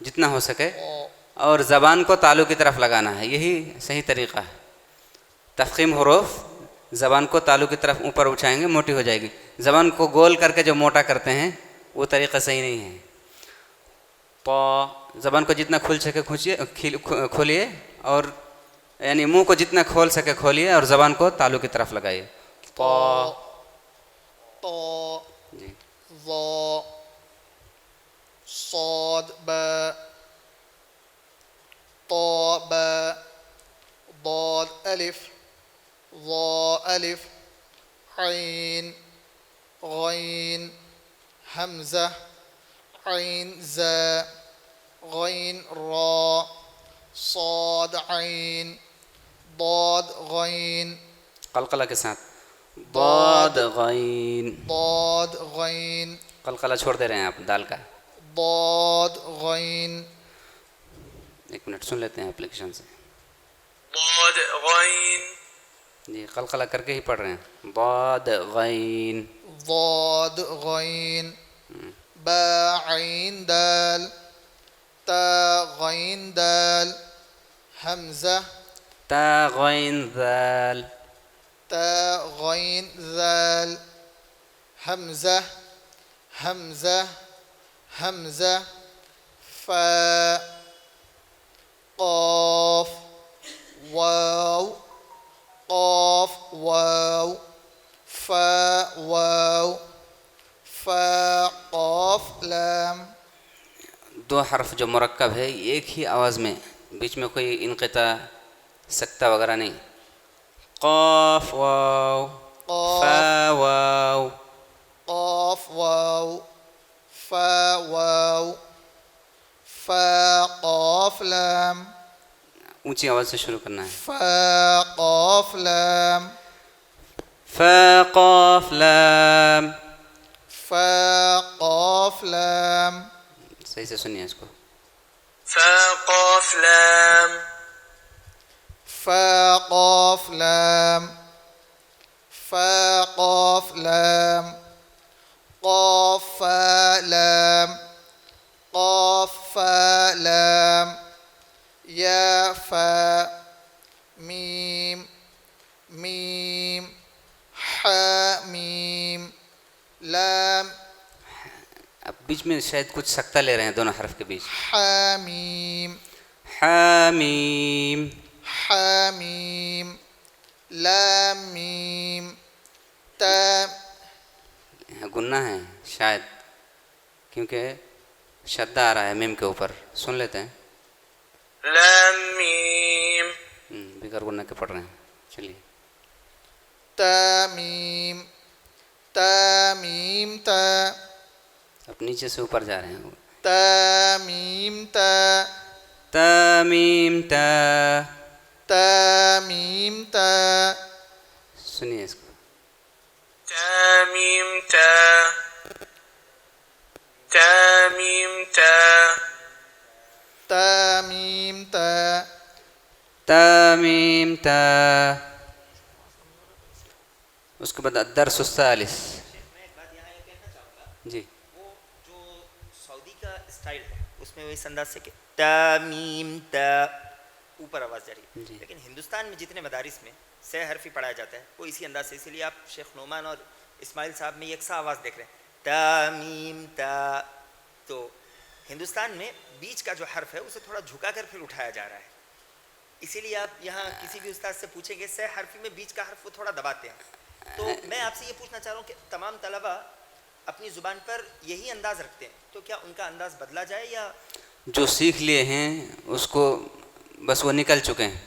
جتنا ہو سکے اور زبان کو تالو کی طرف لگانا ہے. یہی صحیح طریقہ ہے. تفخیم حروف زبان کو تالو کی طرف اوپر اٹھائیں گے موٹی ہو جائے گی. زبان کو گول کر کے جو موٹا کرتے ہیں وہ طریقہ صحیح نہیں ہے. طا زبان کو جتنا کھل سکے کھولیے اور یعنی منہ کو جتنا کھول سکے کھولیے اور زبان کو تالو کی طرف لگائیے. طا طا جی ظا صاد با طا با ضاد الف ظا الف عین غین حمزہ عین زا غین را صاد عین ضاد غین قلقلہ کے ساتھ ضاد غین. ضاد غین قلقلہ چھوڑ دے رہے ہیں آپ دال کا. ضاد غین. ایک منٹ سن لیتے ہیں اپلیکیشن سے. ضاد غین جی قلقلہ کر کے ہی پڑھ رہے ہیں. ضاد غین ضاد غین با عین دال تا غین دال حمزہ تا غین ذال تا غین ذال حمزہ حمزہ حمزہ فا قاف واو قاف واو فا واو فا قاف لام. دو حرف جو مرکب ہے ایک ہی آواز میں بیچ میں کوئی انقطاع سکتہ وغیرہ نہیں. قاف واو فا واو قاف واو فا واو فا قاف لام. اونچی آواز سے شروع کرنا ہے. فا قاف لام فا قاف لام. فا قاف لام. صحیح سے سنیے اس کو. فا قاف لام فا قاف لام فا قاف لام قاف فا لام قاف فا لام یا فا میم میم حا میم لام. اب بیچ میں شاید کچھ سکتہ لے رہے ہیں دونوں حرف کے بیچ. حامیم حامیم حامیم لام میم تا. گننا ہے شاید کیونکہ شدہ آ رہا ہے میم کے اوپر. سن لیتے ہیں. لام میم بغیر گننا کے پڑھ رہے ہیں. چلیے. تا میم تا میم تا اب نیچے سے اوپر جا رہے ہیں. تا میم تا تا میم تا تا میم تا سنیے اس کو. تا میم تا تا میم تا تا میم تا تامیم تا. اس کے بعد الدرس الثالث. میں ایک بات یہاں یہ کہنا چاہوں گا، جی وہ جو سعودی کا اسٹائل ہے اس میں وہ اس انداز سے کہ تا میم تا اوپر آواز جاری ہے، جی. لیکن ہندوستان میں جتنے مدارس میں سہ حرفی پڑھایا جاتا ہے وہ اسی انداز سے، اسی لیے آپ شیخ نعمان اور اسماعیل صاحب میں یکساں آواز دیکھ رہے ہیں تا میم تا. تو ہندوستان میں بیچ کا جو حرف ہے اسے تھوڑا جھکا کر پھر اٹھایا جا رہا ہے، اسی لیے آپ یہاں کسی بھی استاد سے پوچھیں گے سہ حرفی میں بیچ کا حرف وہ تھوڑا دباتے ہیں. تو میں آپ سے یہ پوچھنا چاہ رہا ہوں کہ تمام طلبہ اپنی زبان پر یہی انداز رکھتے ہیں، تو کیا ان کا انداز بدلا جائے یا جو سیکھ لیے ہیں اس کو بس وہ نکل چکے ہیں.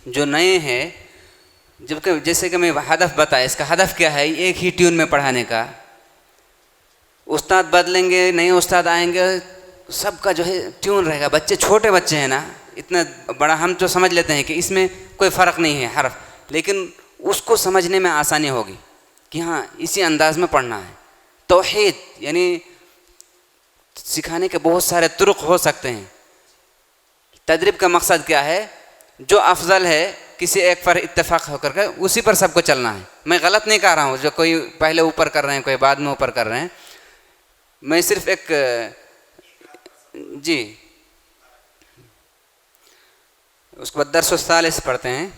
جو نئے ہیں جبکہ جیسے کہ میں ہدف بتایا، اس کا ہدف کیا ہے، ایک ہی ٹیون میں پڑھانے کا. استاد بدلیں گے، نئے استاد آئیں گے، سب کا جو ہے ٹیون رہے گا. بچے چھوٹے بچے ہیں نا، اتنا بڑا ہم تو سمجھ لیتے ہیں کہ اس میں کوئی فرق نہیں ہے حرف، لیکن اس کو سمجھنے میں آسانی ہوگی کہ ہاں اسی انداز میں پڑھنا ہے. توحید یعنی سکھانے کے بہت سارے طرق ہو سکتے ہیں. تدریب کا مقصد کیا ہے، جو افضل ہے کسی ایک پر اتفاق ہو کر کے اسی پر سب کو چلنا ہے. میں غلط نہیں کہہ رہا ہوں، جو کوئی پہلے اوپر کر رہے ہیں کوئی بعد میں اوپر کر رہے ہیں. میں صرف ایک جی. اس کے بعد درس الثالث پڑھتے ہیں.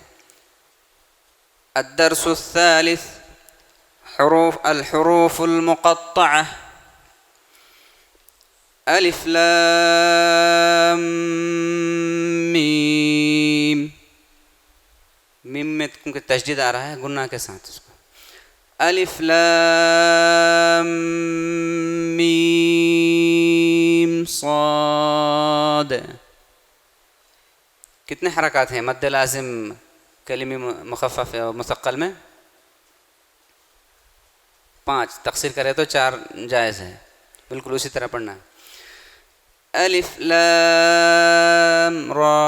الدرس الثالث الحروف المقطعة. الف لام میم. میم میں کیونکہ تشدید آ رہا ہے گناہ کے ساتھ اس کو. الف لام میم صاد. کتنے حرکات ہیں مد لازم کلمی مخفف اور مثقل میں؟ 5. تقصیر کرے تو 4 جائز ہے. بالکل اسی طرح پڑھنا ہے. الف لام را.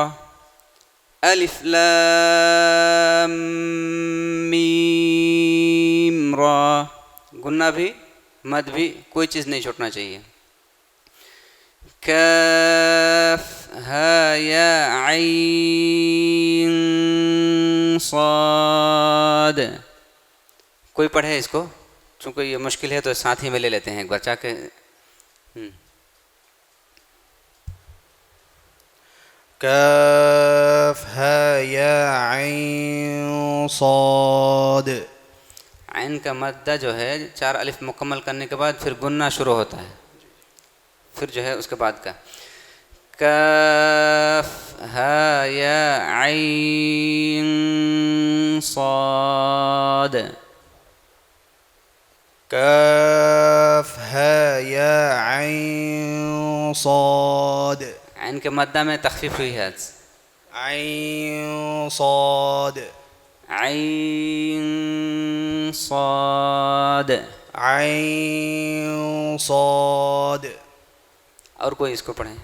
الف لام میم را. گنہ بھی مد بھی کوئی چیز نہیں چھوٹنا چاہیے. کاف ہا یا عین صاد. کوئی پڑھے اس کو، چونکہ یہ مشکل ہے تو ساتھ ہی میں لے لیتے ہیں ایک بار چاہ کے. کاف ہا یا عین صاد. عین کا مدہ جو ہے 4 الف مکمل کرنے کے بعد پھر گننا شروع ہوتا ہے، پھر جو ہے اس کے بعد کا کاف ہا یا عین صاد. کاف ہا یا عین صاد. عین کے مدہ میں تخفیف ہوئی ہے. عین صاد. عین صاد. عین صاد. اور کوئی اس کو پڑھیں.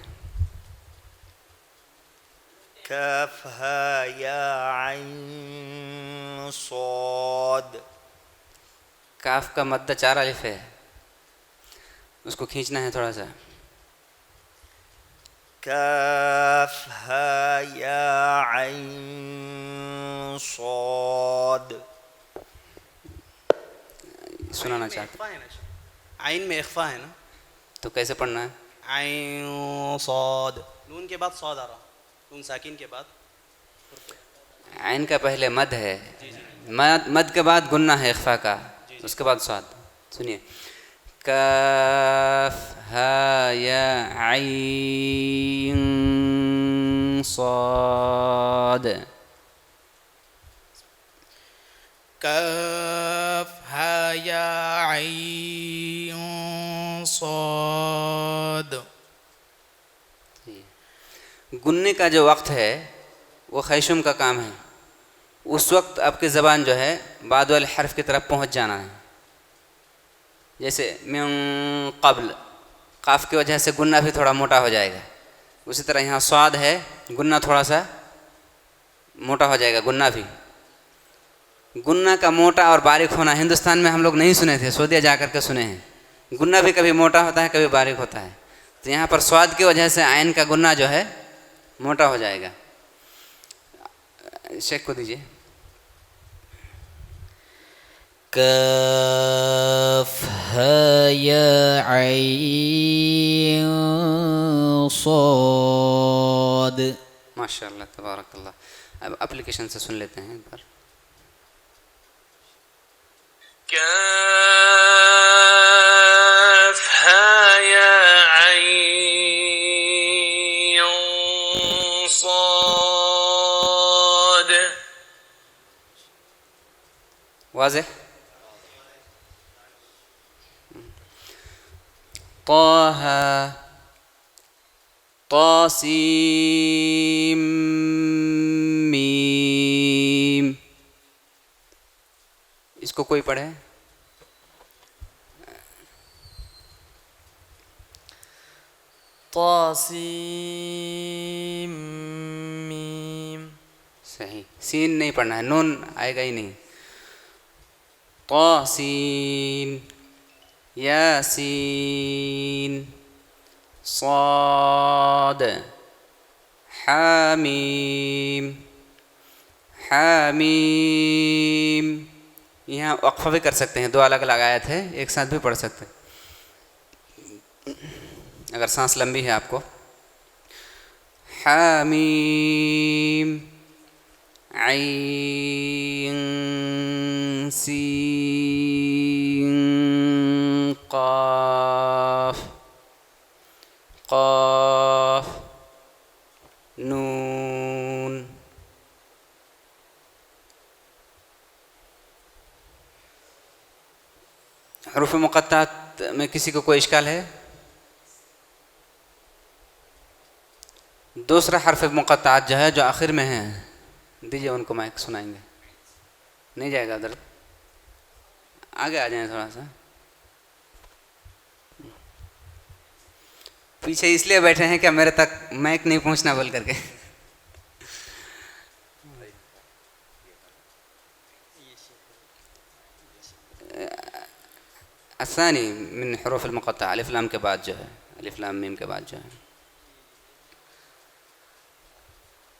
کاف ہا یا عین صاد. کاف کا مدہ 4 الف ہے، اس کو کھینچنا ہے تھوڑا سا. کاف ہا یا عین صاد. سنانا چاہتے عین میں اخفا ہے نا، تو کیسے پڑھنا ہے؟ عین صاد. نون کے بعد صاد آ رہا، نون ساکن کے بعد. عین کا پہلے مد ہے، مد کے بعد گننا ہے اخفا کا، اس کے بعد صاد. سنیے. کاف ہا یا عین صاد. کاف ہا یا عین صاد. گننے کا جو وقت ہے وہ خیشم کا کام ہے. اس وقت آپ کی زبان جو ہے بعد والے حرف کی طرف پہنچ جانا ہے. جیسے من قبل، قاف کی وجہ سے گنہ بھی تھوڑا موٹا ہو جائے گا. اسی طرح یہاں صاد ہے، گنہ تھوڑا سا موٹا ہو جائے گا گنا بھی. گنا کا موٹا اور باریک ہونا ہندوستان میں ہم لوگ نہیں سنے تھے, سعودیہ جا کر کے سنے ہیں. گنا بھی کبھی موٹا ہوتا ہے کبھی باریک ہوتا ہے. تو یہاں پر سواد کی وجہ سے عین کا گنا جو ہے موٹا ہو جائے گا. شیخ کو دیجیے. کاف ہا یا عین صاد. ماشاء اللہ تبارک اللہ. اب اپلیکیشن سے سن لیتے ہیں ایک بار. كاف ها يا عين صاد. واضح. طه طاسیم میم. اس کو کوئی پڑھے؟ طاسیم میم. صحیح. سین نہیں پڑھنا ہے, نون آئے گا ہی نہیں. طاسین یاسین صاد حامیم حامیم. یہاں وقفہ بھی کر سکتے ہیں, دو الگ الگ آیت ہے, ایک ساتھ بھی پڑھ سکتے ہیں اگر سانس لمبی ہے آپ کو. حامیم عین سین قاف قاف نون. حروف مقطعات میں کسی کو کوئی اشکال ہے؟ دوسرا حرف مقطعات جو ہے جو آخر میں ہے, دیجیے ان کو مائک, سنائیں گے. نہیں جائے گا ادھر, آگے آ جائیں تھوڑا سا. پیچھے اس لیے بیٹھے ہیں کہ میرے تک مائک نہیں پہنچنا بول کر کے. الثانی من حروف المقطع الف لام کے بعد جو ہے, الف لام میم کے بعد جو ہے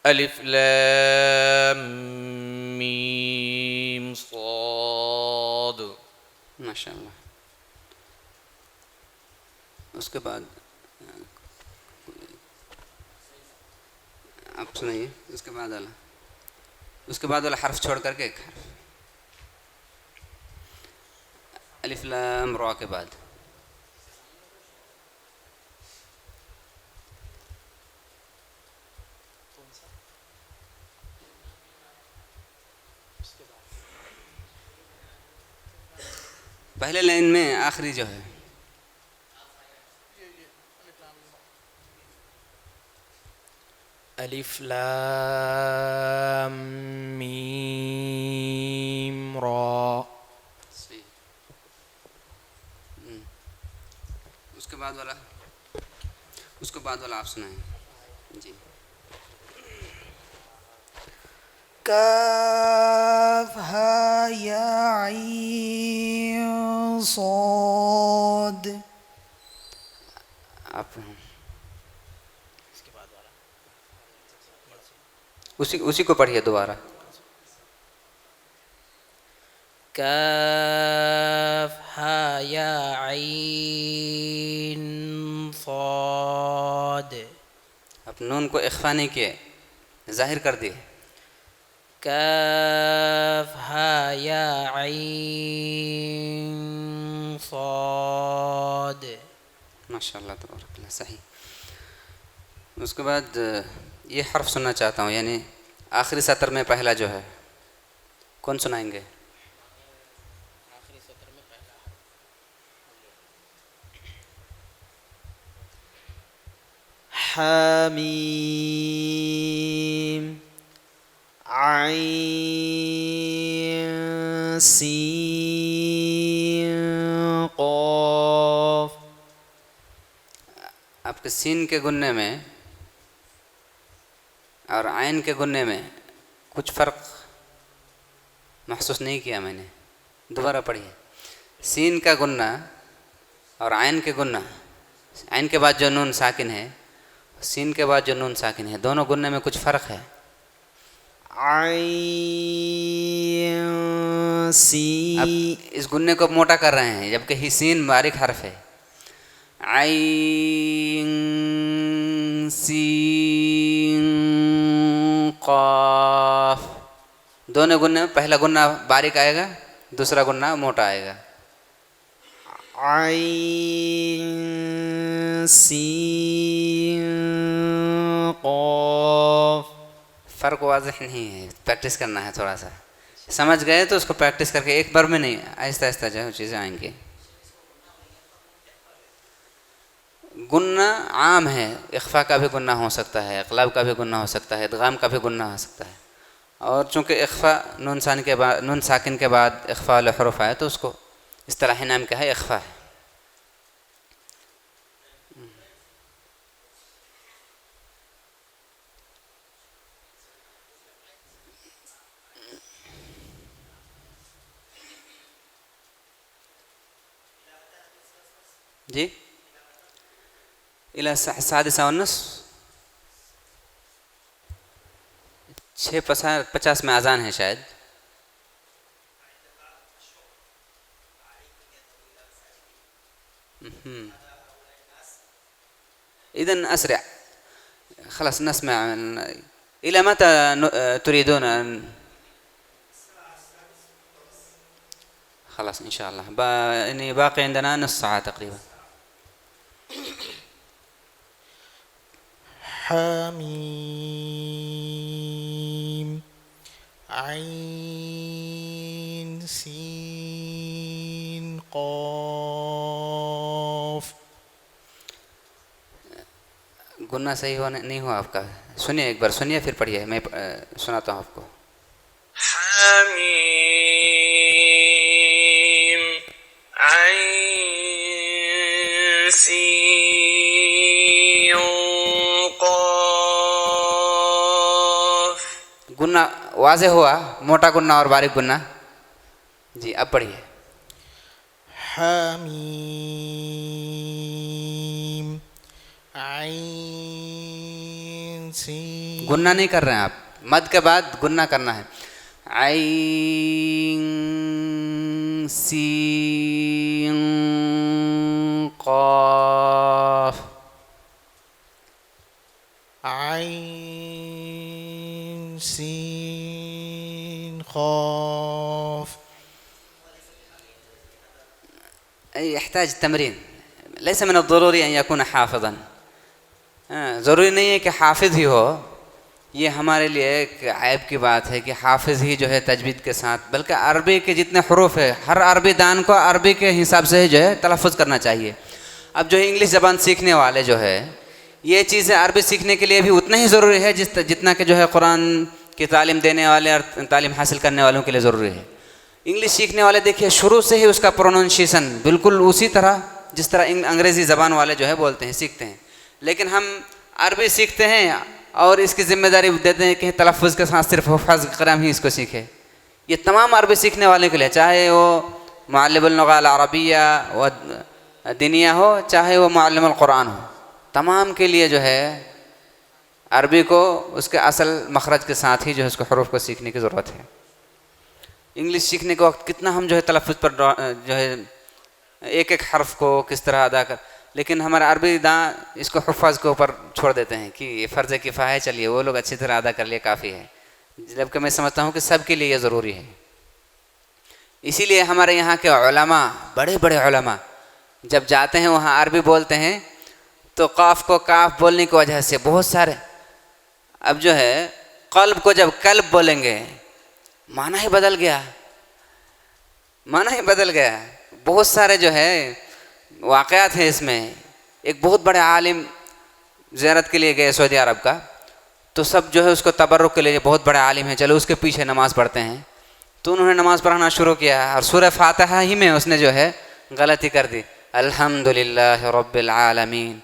الف لام میم صاد. ماشاء اللہ. اس کے بعد آپ سنائیے. اس کے بعد والا حرف چھوڑ کر کے ایک حرف الف لام را کے بعد. پہلے لائن میں آخری جو ہے الف لام میم را. اس کے بعد والا آپ سنائیں جی. کاف ہا یا عین صاد. آپ اسی کو پڑھیے دوبارہ. کاف ہا یا عین صاد. آپ نون کو اخفا نہیں کیے, ظاہر کر دیے. کاف ہا یا عین صاد. ماشاء اللہ تبارک اللہ. صحیح. اس کے بعد یہ حرف سننا چاہتا ہوں, یعنی آخری سطر میں پہلا جو ہے, کون سنائیں گے؟ حامیم عین سین قاف. آپ کے سین کے گننے میں اور عین کے گننے میں کچھ فرق محسوس نہیں کیا میں نے. دوبارہ پڑھیے. سین کا گنہ اور عین کے گنہ, عین کے بعد جو نون ساکن ہے, سین کے بعد جو نون ساکن ہے, دونوں گننے میں کچھ فرق ہے. اب اس گننے کو موٹا کر رہے ہیں جبکہ ہی سین باریک حرف ہے. عین سین قاف, دونوں گننے میں پہلا گنہ باریک آئے گا, دوسرا گنہ موٹا آئے گا. عین سین قاف. فرق واضح نہیں ہے, پریکٹس کرنا ہے تھوڑا سا. سمجھ گئے تو اس کو پریکٹس کر کے ایک بار میں نہیں, آہستہ آہستہ جو ہے چیزیں آئیں گی. گنہ عام ہے, اخفا کا بھی گنہ ہو سکتا ہے, اقلاب کا بھی گنہ ہو سکتا ہے, ادغام کا بھی گنہ ہو سکتا ہے. اور چونکہ اخفا نون ساکن کے بعد اخفا والا حروف آئے تو اس کو اصطلاحی نام کیا ہے, اخفا ہے. جی الى 6:50 6:50 میں اذان ہے شاید. اذن اسرع, خلاص نسمع. الى متى تريدون ان خلاص ان شاء الله اني باقي عندنا نص ساعة تقريبا. حمیم عین سین قاف. گنہ صحیح نہیں ہوا آپ کا. سنیے ایک بار, سنیے پھر پڑھیے, میں سناتا ہوں آپ کو. حمیم عین سین قاف. گنہ واضح ہوا, موٹا گنہ اور باریک گنہ. جی اب پڑھیے. حمیم عین سین. گنہ نہیں کر رہے ہیں آپ, مد کے بعد گنہ کرنا ہے. عین سین قاف. عین سین قاف. يحتاج تمرين, ليس من الضروري أن يكون حافظا. ضروری نہیں ہے کہ حافظ ہی ہو. یہ ہمارے لیے ایک عیب کی بات ہے کہ حافظ ہی جو ہے تجوید کے ساتھ, بلکہ عربی کے جتنے حروف ہے ہر عربی دان کو عربی کے حساب سے جو ہے تلفظ کرنا چاہیے. اب جو ہے انگلش زبان سیکھنے والے جو ہے, یہ چیزیں عربی سیکھنے کے لیے بھی اتنا ہی ضروری ہے جتنا کہ جو ہے قرآن کی تعلیم دینے والے اور تعلیم حاصل کرنے والوں کے لیے ضروری ہے. انگلش سیکھنے والے دیکھیے شروع سے ہی اس کا پروننسیشن بالکل اسی طرح جس طرح انگریزی زبان والے جو ہے بولتے ہیں, سیکھتے ہیں. لیکن ہم عربی سیکھتے ہیں اور اس کی ذمہ داری دیتے ہیں کہ تلفظ کے ساتھ صرف حفظ قرآن ہی اس کو سیکھے. یہ تمام عربی سیکھنے والے کے لیے, چاہے وہ معلم اللغة العربیہ و دینیہ ہو, چاہے وہ معلم القرآن ہو, تمام کے لیے جو ہے عربی کو اس کے اصل مخرج کے ساتھ ہی جو ہے اس کو حروف کو سیکھنے کی ضرورت ہے. انگلش سیکھنے کے وقت کتنا ہم جو ہے تلفظ پر جو ہے ایک ایک حرف کو کس طرح ادا کر, لیکن ہمارے عربی داں اس کو حفاظ کے اوپر چھوڑ دیتے ہیں کہ یہ فرض کفایہ ہے, چلیے وہ لوگ اچھی طرح ادا کر لیے کافی ہے. جبکہ میں سمجھتا ہوں کہ سب کے لیے یہ ضروری ہے. اسی لیے ہمارے یہاں کے علماء, بڑے بڑے علماء جب جاتے ہیں وہاں عربی بولتے ہیں تو قاف کو کاف بولنے کی وجہ سے بہت سارے, اب جو ہے قلب کو جب قلب بولیں گے معنی ہی بدل گیا, معنی ہی بدل گیا. بہت سارے جو ہے واقعات ہیں اس میں. ایک بہت بڑے عالم زیارت کے لیے گئے سعودی عرب کا, تو سب جو ہے اس کو تبرک کے لیے, بہت بڑے عالم ہیں, چلو اس کے پیچھے نماز پڑھتے ہیں. تو انہوں نے نماز پڑھنا شروع کیا اور سورہ فاتحہ ہی میں اس نے جو ہے غلطی کر دی, الحمدللہ رب العالمین.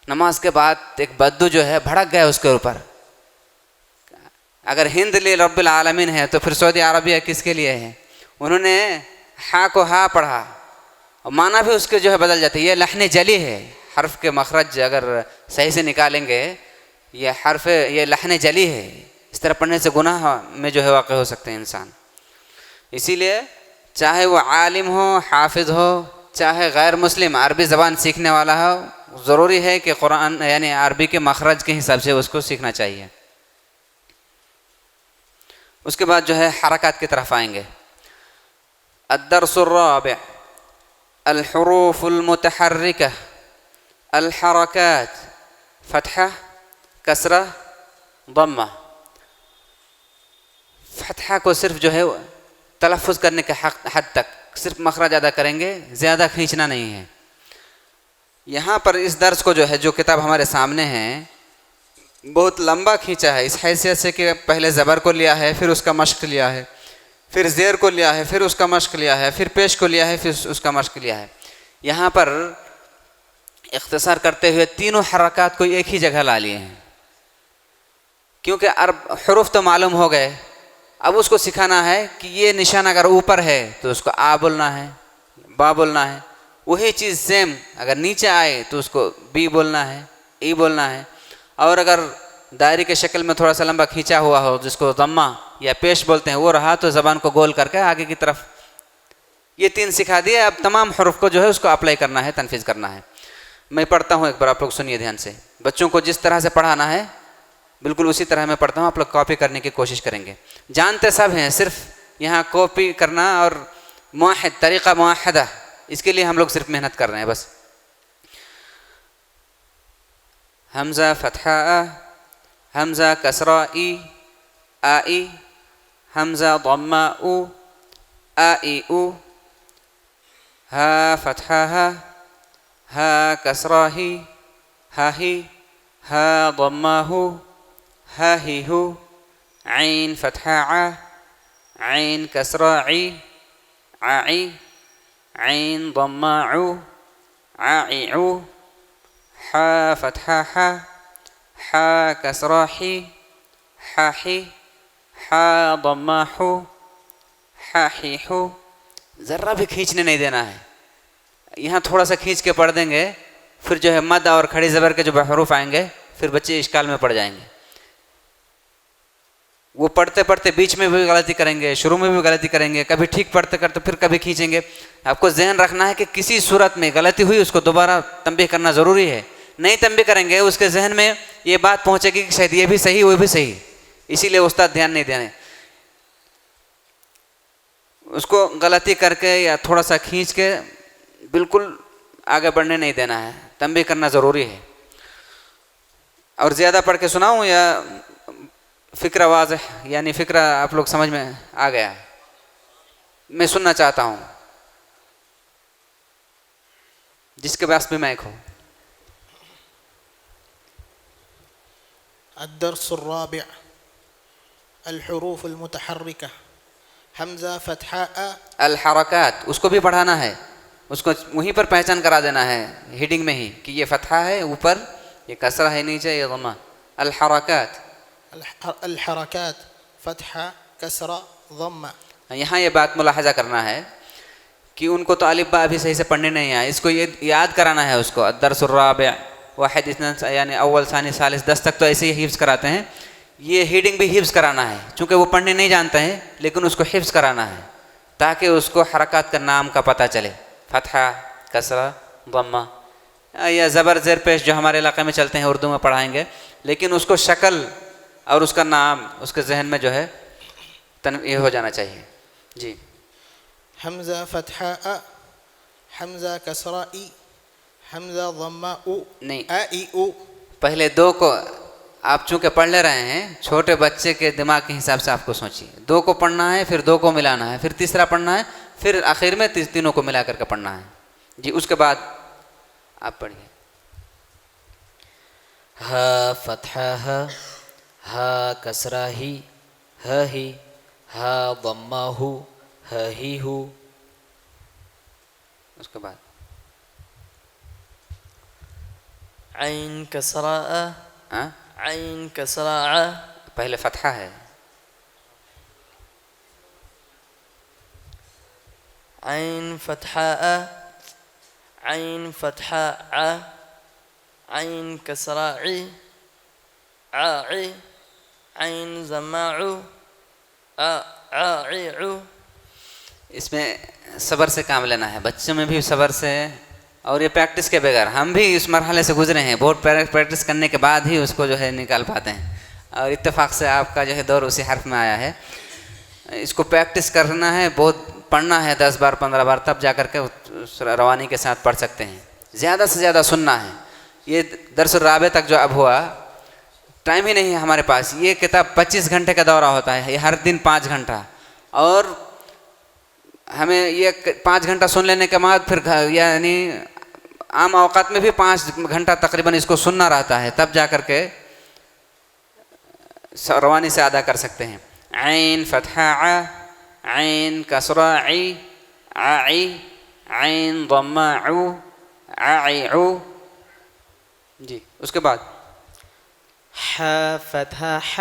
نماز کے بعد ایک بدو جو ہے بھڑک گیا اس کے اوپر, اگر ہند لی رب العالمین ہے تو پھر سعودی عربیہ کس کے لیے ہے؟ انہوں نے ہا کو ہا پڑھا اور معنی بھی اس کے جو ہے بدل جاتے. یہ لحن جلی ہے، حرف کے مخرج اگر صحیح سے نکالیں گے یہ لحن جلی ہے. اس طرح پڑھنے سے گناہ میں جو ہے واقع ہو سکتے ہیں انسان. اسی لیے چاہے وہ عالم ہو، حافظ ہو، چاہے غیر مسلم عربی زبان سیکھنے والا ہو، ضروری ہے کہ قرآن یعنی عربی کے مخرج کے حساب سے اس کو سیکھنا چاہیے. اس کے بعد جو ہے حرکات کی طرف آئیں گے. الدرس الرابع الحروف المتحرکہ الحرکات فتحہ کسرہ ضمہ. فتحہ کو صرف جو ہے تلفظ کرنے کے حد تک صرف مخرج ادا کریں گے، زیادہ کھینچنا نہیں ہے. یہاں پر اس درس کو جو ہے جو کتاب ہمارے سامنے ہے بہت لمبا کھینچا ہے، اس حیثیت سے کہ پہلے زبر کو لیا ہے، پھر اس کا مشق لیا ہے، پھر زیر کو لیا ہے، پھر اس کا مشق لیا ہے، پھر پیش کو لیا ہے، پھر اس کا مشق لیا ہے. یہاں پر اختصار کرتے ہوئے تینوں حرکات کو ایک ہی جگہ لا لیے ہیں، کیونکہ حروف تو معلوم ہو گئے. اب اس کو سکھانا ہے کہ یہ نشان اگر اوپر ہے تو اس کو آ بولنا ہے، با بولنا ہے. وہی چیز سیم اگر نیچے آئے تو اس کو بی بولنا ہے، ای بولنا ہے. اور اگر دائرے کے شکل میں تھوڑا سا لمبا کھینچا ہوا ہو جس کو ضمہ یا پیش بولتے ہیں وہ رہا تو زبان کو گول کر کے آگے کی طرف. یہ تین سکھا دیے. اب تمام حروف کو جو ہے اس کو اپلائی کرنا ہے، تنفیذ کرنا ہے. میں پڑھتا ہوں ایک بار، آپ لوگ سنیے دھیان سے. بچوں کو جس طرح سے پڑھانا ہے بالکل اسی طرح میں پڑھتا ہوں، آپ لوگ کاپی کرنے کی کوشش کریں گے. جانتے سب ہیں، صرف یہاں کاپی کرنا اور موحد طریقہ موحدہ اس کے لیے ہم لوگ صرف محنت کر رہے ہیں بس. حمزہ فتحہ آ، حمزہ کسرہ ای آ ای، حمزہ ضمہ او آ ای او، ہا فتحہ ہا، ہا کسرہ ہی ہا ہی، ہا ضمہ ہو ہا ہی ہو، عین فتحہ ع، عین کسرہ عی ع عی، عین ضمہ عو ع ع عو، حا فتحہ حا، حا کسرہ حی حا حی، حا ضمہ حو حا حی حو. ذرا بھی کھینچنے نہیں دینا ہے. یہاں تھوڑا سا کھینچ کے پڑھ دیں گے پھر جو ہے مد اور کھڑی زبر کے جو حروف آئیں گے پھر بچے اشکال میں پڑ جائیں گے. وہ پڑھتے پڑھتے بیچ میں بھی غلطی کریں گے، شروع میں بھی غلطی کریں گے، کبھی ٹھیک پڑھتے کرتے پھر کبھی کھینچیں گے. آپ کو ذہن رکھنا ہے کہ کسی صورت میں غلطی ہوئی اس کو دوبارہ تنبیہ کرنا ضروری ہے. نہیں تنبیہ کریں گے اس کے ذہن میں یہ بات پہنچے گی کہ شاید یہ بھی صحیح وہ بھی صحیح، اسی لیے استاد دھیان نہیں دینے. اس کو غلطی کر کے یا تھوڑا سا کھینچ کے بالکل آگے بڑھنے نہیں دینا ہے، تنبیہ کرنا ضروری ہے. اور زیادہ پڑھ کے سناؤں یا فکرہ واضح یعنی فکرہ آپ لوگ سمجھ میں آ گیا؟ میں سننا چاہتا ہوں جس کے پاس بھی مائک ہو. الدرس الرابع الحروف المتحرکہ حمزہ فتحہ آ. الحرکات اس کو بھی پڑھانا ہے، اس کو وہیں پر پہچان کرا دینا ہے ہیڈنگ میں ہی کہ یہ فتحہ ہے اوپر، یہ کسرہ ہے نیچے، یہ ضمہ. الحرکات الحرکات فتحہ کسرہ ضمہ. یہاں یہ بات ملاحظہ کرنا ہے کہ ان کو تو الف با ابھی صحیح سے پڑھنے نہیں آئے، اس کو یہ یاد کرانا ہے. اس کو الدرس الرابع واحد اثنان یعنی اول ثانی ثالث 10 تک تو ایسے ہی حفظ کراتے ہیں. یہ ہیڈنگ بھی حفظ کرانا ہے چونکہ وہ پڑھنے نہیں جانتے ہیں لیکن اس کو حفظ کرانا ہے تاکہ اس کو حرکات کا نام کا پتہ چلے. فتحہ کسرہ ضمہ یا زبر زیر پیش جو ہمارے علاقے میں چلتے ہیں اردو میں پڑھائیں گے، لیکن اس کو شکل اور اس کا نام اس کے ذہن میں جو ہے یہ ہو جانا چاہیے. جی حمزہ فتحہ آ، حمزہ کسرہ ای، حمزہ ضمہ او نہیں، آ ای او. پہلے دو کو آپ چونکہ پڑھ لے رہے ہیں، چھوٹے بچے کے دماغ کے حساب سے آپ کو سوچیے. 2 کو پڑھنا ہے، پھر 2 کو ملانا ہے، پھر تیسرا پڑھنا ہے، پھر آخر میں تینوں کو ملا کر کے پڑھنا ہے. جی اس کے بعد آپ پڑھیے. ہا فتحہ ہا، ہا کسرہ ہی ہا ہی، ہا ضمہ ہو ہا ہی ہو. اس کے بعد عین کسرہ آ، ہاں عین کسرہ ع. پہلے فتحہ ہے، عين فتحة أ عين فتحة ع عين كسرة عي عي عين زماع عي عو. اس میں صبر سے کام لینا ہے، بچوں میں بھی صبر سے، اور یہ پریکٹس کے بغیر ہم بھی اس مرحلے سے گزرے ہیں، بہت پریکٹس کرنے کے بعد ہی اس کو جو ہے نکال پاتے ہیں، اور اتفاق سے آپ کا جو ہے دور اسی حرف میں آیا ہے. اس کو پریکٹس کرنا ہے، بہت پڑھنا ہے، 10 بار 15 بار، تب جا کر کے روانی کے ساتھ پڑھ سکتے ہیں. زیادہ سے زیادہ سننا ہے. یہ درس الرابع تک جو اب ہوا، ٹائم ہی نہیں ہے ہمارے پاس. یہ کتاب 25 گھنٹے کا دورہ ہوتا ہے، یہ ہر دن 5 گھنٹہ، اور ہمیں یہ 5 گھنٹہ سن لینے کے بعد پھر یعنی عام اوقات میں بھی 5 گھنٹہ تقریباً اس کو سننا رہتا ہے، تب جا کر کے روانی سے ادا کر سکتے ہیں. عین فتحہ ع عین کسرہ عی عی عین ضمہ عو عی عو. جی اس کے بعد ح فتحة ح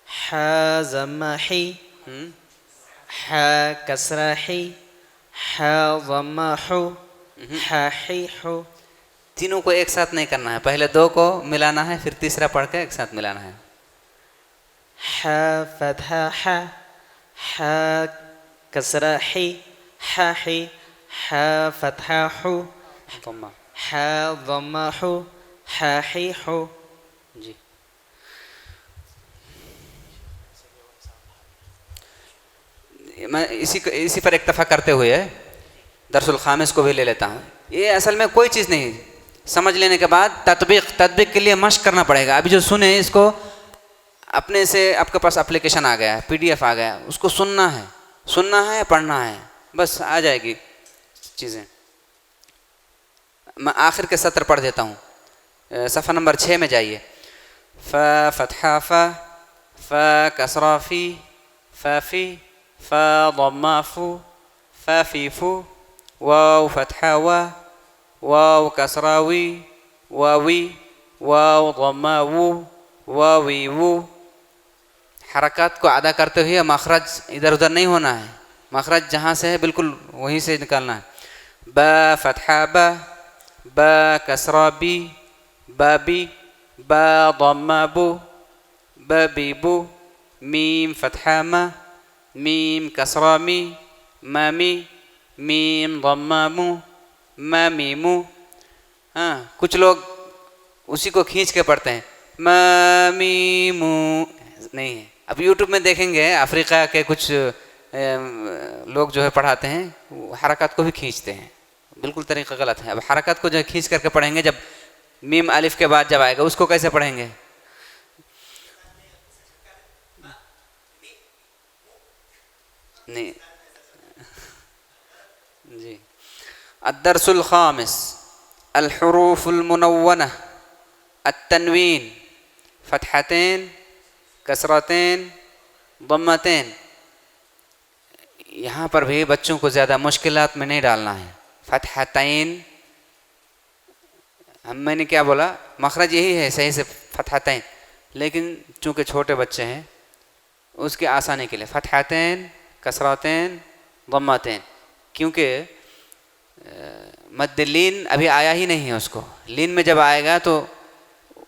ح ضمة حي ح كسرة حي ح ضمة حو ح حي حو. تینوں کو ایک ساتھ نہیں کرنا ہے، پہلے 2 کو ملانا ہے، پھر تیسرا پڑھ کے ایک ساتھ ملانا ہے. ح فتحة ح ح كسرة حي ح حي ح فتحة حو ضمہ. ح ضمة حو ح حي حو. جی میں اسی پر اکتفا کرتے ہوئے درس الخامس کو بھی لے لیتا ہوں. یہ اصل میں کوئی چیز نہیں، سمجھ لینے کے بعد تطبیق کے لیے مشق کرنا پڑے گا. ابھی جو سنے اس کو اپنے سے، آپ کے پاس اپلیکیشن آ گیا ہے، PDF آ گیا، اس کو سننا ہے، پڑھنا ہے، بس آ جائے گی چیزیں. میں آخر کے سطر پڑھ دیتا ہوں، صفحہ نمبر 6 میں جائیے. ف فتحہ ف ف کسرہ فی ف فی ف ضمہ فو ف فی فو واو فتحہ و واو کسرہ وی واوی واو ضمہ وو واوی وو. حرکات کو ادا کرتے ہوئے مخرج ادھر ادھر نہیں ہونا ہے، مخرج جہاں سے ہے بالکل وہیں سے نکالنا ہے. با فتحہ با با کسرہ بی بابی با ضمہ بو بابی بو. میم فتحہ ما میم کسرہ می مامی میم ضمہ مو مامی مو. ہاں کچھ لوگ اسی کو کھینچ کے پڑھتے ہیں، مامی مو نہیں ہے. اب یوٹیوب میں دیکھیں گے افریقہ کے کچھ لوگ جو ہے پڑھاتے ہیں، وہ حرکات کو بھی کھینچتے ہیں، بالکل طریقہ غلط ہے. اب حرکات کو جو ہے کھینچ کر کے پڑھیں گے، جب میم الف کے بعد جب آئے گا اس کو کیسے پڑھیں گے؟ نہیں. جی الدرس الخامس الحروف المنونة التنوین فتحتین کسرتین ضمتین. یہاں پر بھی بچوں کو زیادہ مشکلات میں نہیں ڈالنا ہے. فتحتین، میں نے کیا بولا، مخرج یہی ہے صحیح سے فتحتین، لیکن چونکہ چھوٹے بچے ہیں اس کے آسانی کے لیے فتحتین کسرتین ضمتین، کیونکہ مد لین ابھی آیا ہی نہیں ہے. اس کو لین میں جب آئے گا تو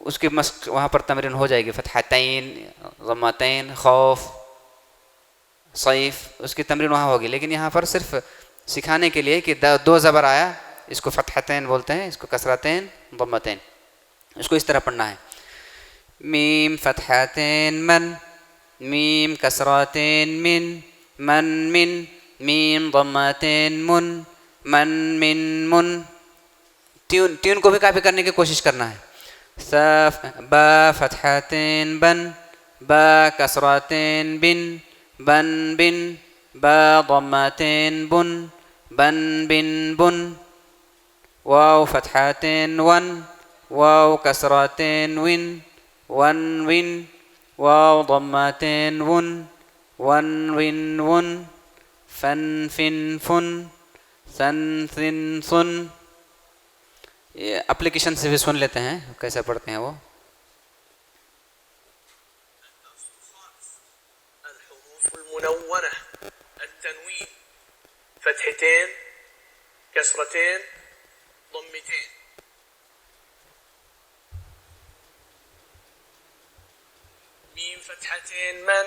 اس کی مشق وہاں پر تمرین ہو جائے گی. فتحتین ضمتین خوف صیف، اس کی تمرین وہاں ہوگی. لیکن یہاں پر صرف سکھانے کے لیے کہ 2 زبر آیا، اس کو فتحتین بولتے ہیں، اس کو کسرتین ضمتین، اس کو اس طرح پڑھنا ہے. میم فتحتین من میم کسرتین من من میم ضمتین من من من. ٹیون کو بھی کاپی کرنے کی کوشش کرنا ہے. با فتحتین بن با کسرتین بن بن بن با ضمتین بن بن بن بن. واو فتحتین ون واو کسرتین ون ون ون واو ضمتین ون ون ون ون. فن فن فن سن سن سن. یہ اپلیکیشن سے بھی سن لیتے ہیں کیسے پڑھتے ہیں وہ. الحروف المنونة التنوين فتحتين كسرتين ضمتين. ميم فتحتين من.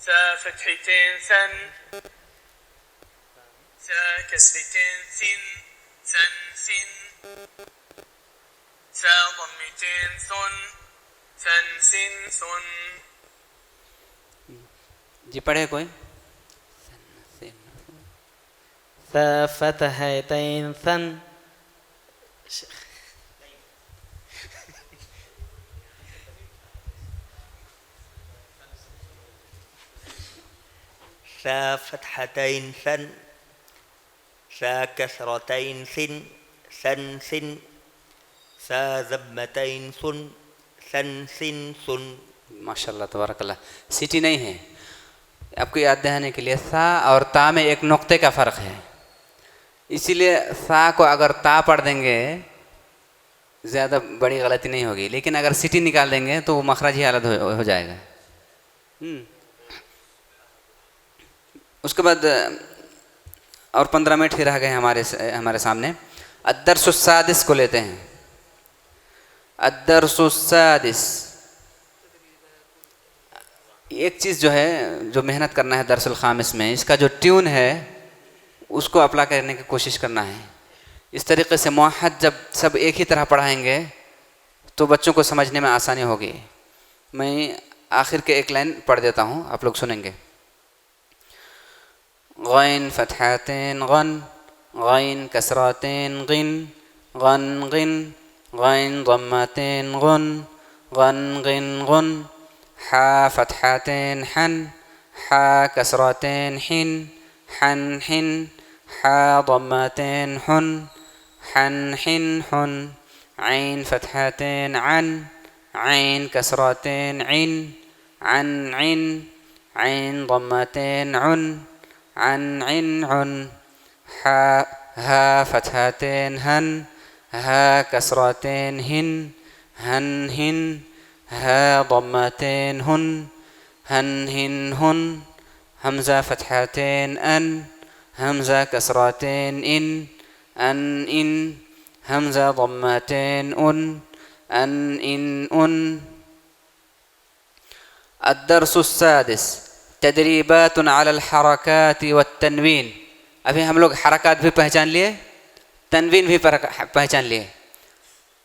سا فتحتين سن. سا كسرتين سن سن سن. سا ضمتين سن سن سن سن. جی پڑھے کوئی. ثا فتحتين ثن. سا فتحتين ثن. سا كسرتين سن سن سن. سا ضمتين سن سن سن سن. ماشاء اللہ تبارک اللہ. سٹی نہیں ہے. آپ کو یاد دہانے کے لیے سا اور تا میں ایک نقطے کا فرق ہے, اسی لیے سا کو اگر تا پڑھ دیں گے زیادہ بڑی غلطی نہیں ہوگی, لیکن اگر سٹی نکال دیں گے تو وہ مخرج ہی الگ ہو جائے گا. اس کے بعد اور 15 منٹ ہی رہ گئے ہمارے سامنے. الدرس السادس کو لیتے ہیں. الدرس السادس. ایک چیز جو ہے جو محنت کرنا ہے درس الخامس میں, اس کا جو ٹیون ہے اس کو اپلائی کرنے کی کوشش کرنا ہے. اس طریقے سے موحد جب سب ایک ہی طرح پڑھائیں گے تو بچوں کو سمجھنے میں آسانی ہوگی. میں آخر کے ایک لائن پڑھ دیتا ہوں, آپ لوگ سنیں گے. غین فتحتین غن. غین کسرتین غن. غن غن. غین ضمتین غن. غن غن غن. حا فتحتين حن. حا كسرتين حن. حن حن. حا ضمتين حن. حن حن حن. عين فتحتين عن. عين كسرتين عن. عن عن. عين ضمتين عن. عن عن عن. ها فتحتين هن. ها كسرتين هن. هن هن. ها ضمتين هن. هن هن هن. همزة فتحتين أن. همزة كسرتين إن. أن إن. همزة ضمتين أن. أن إن أن. الدرس السادس تدریبات على الحركات والتنوین. ابھی ہم لوگ حرکات بھی پہچان لیے, تنوین بھی پہچان لیے,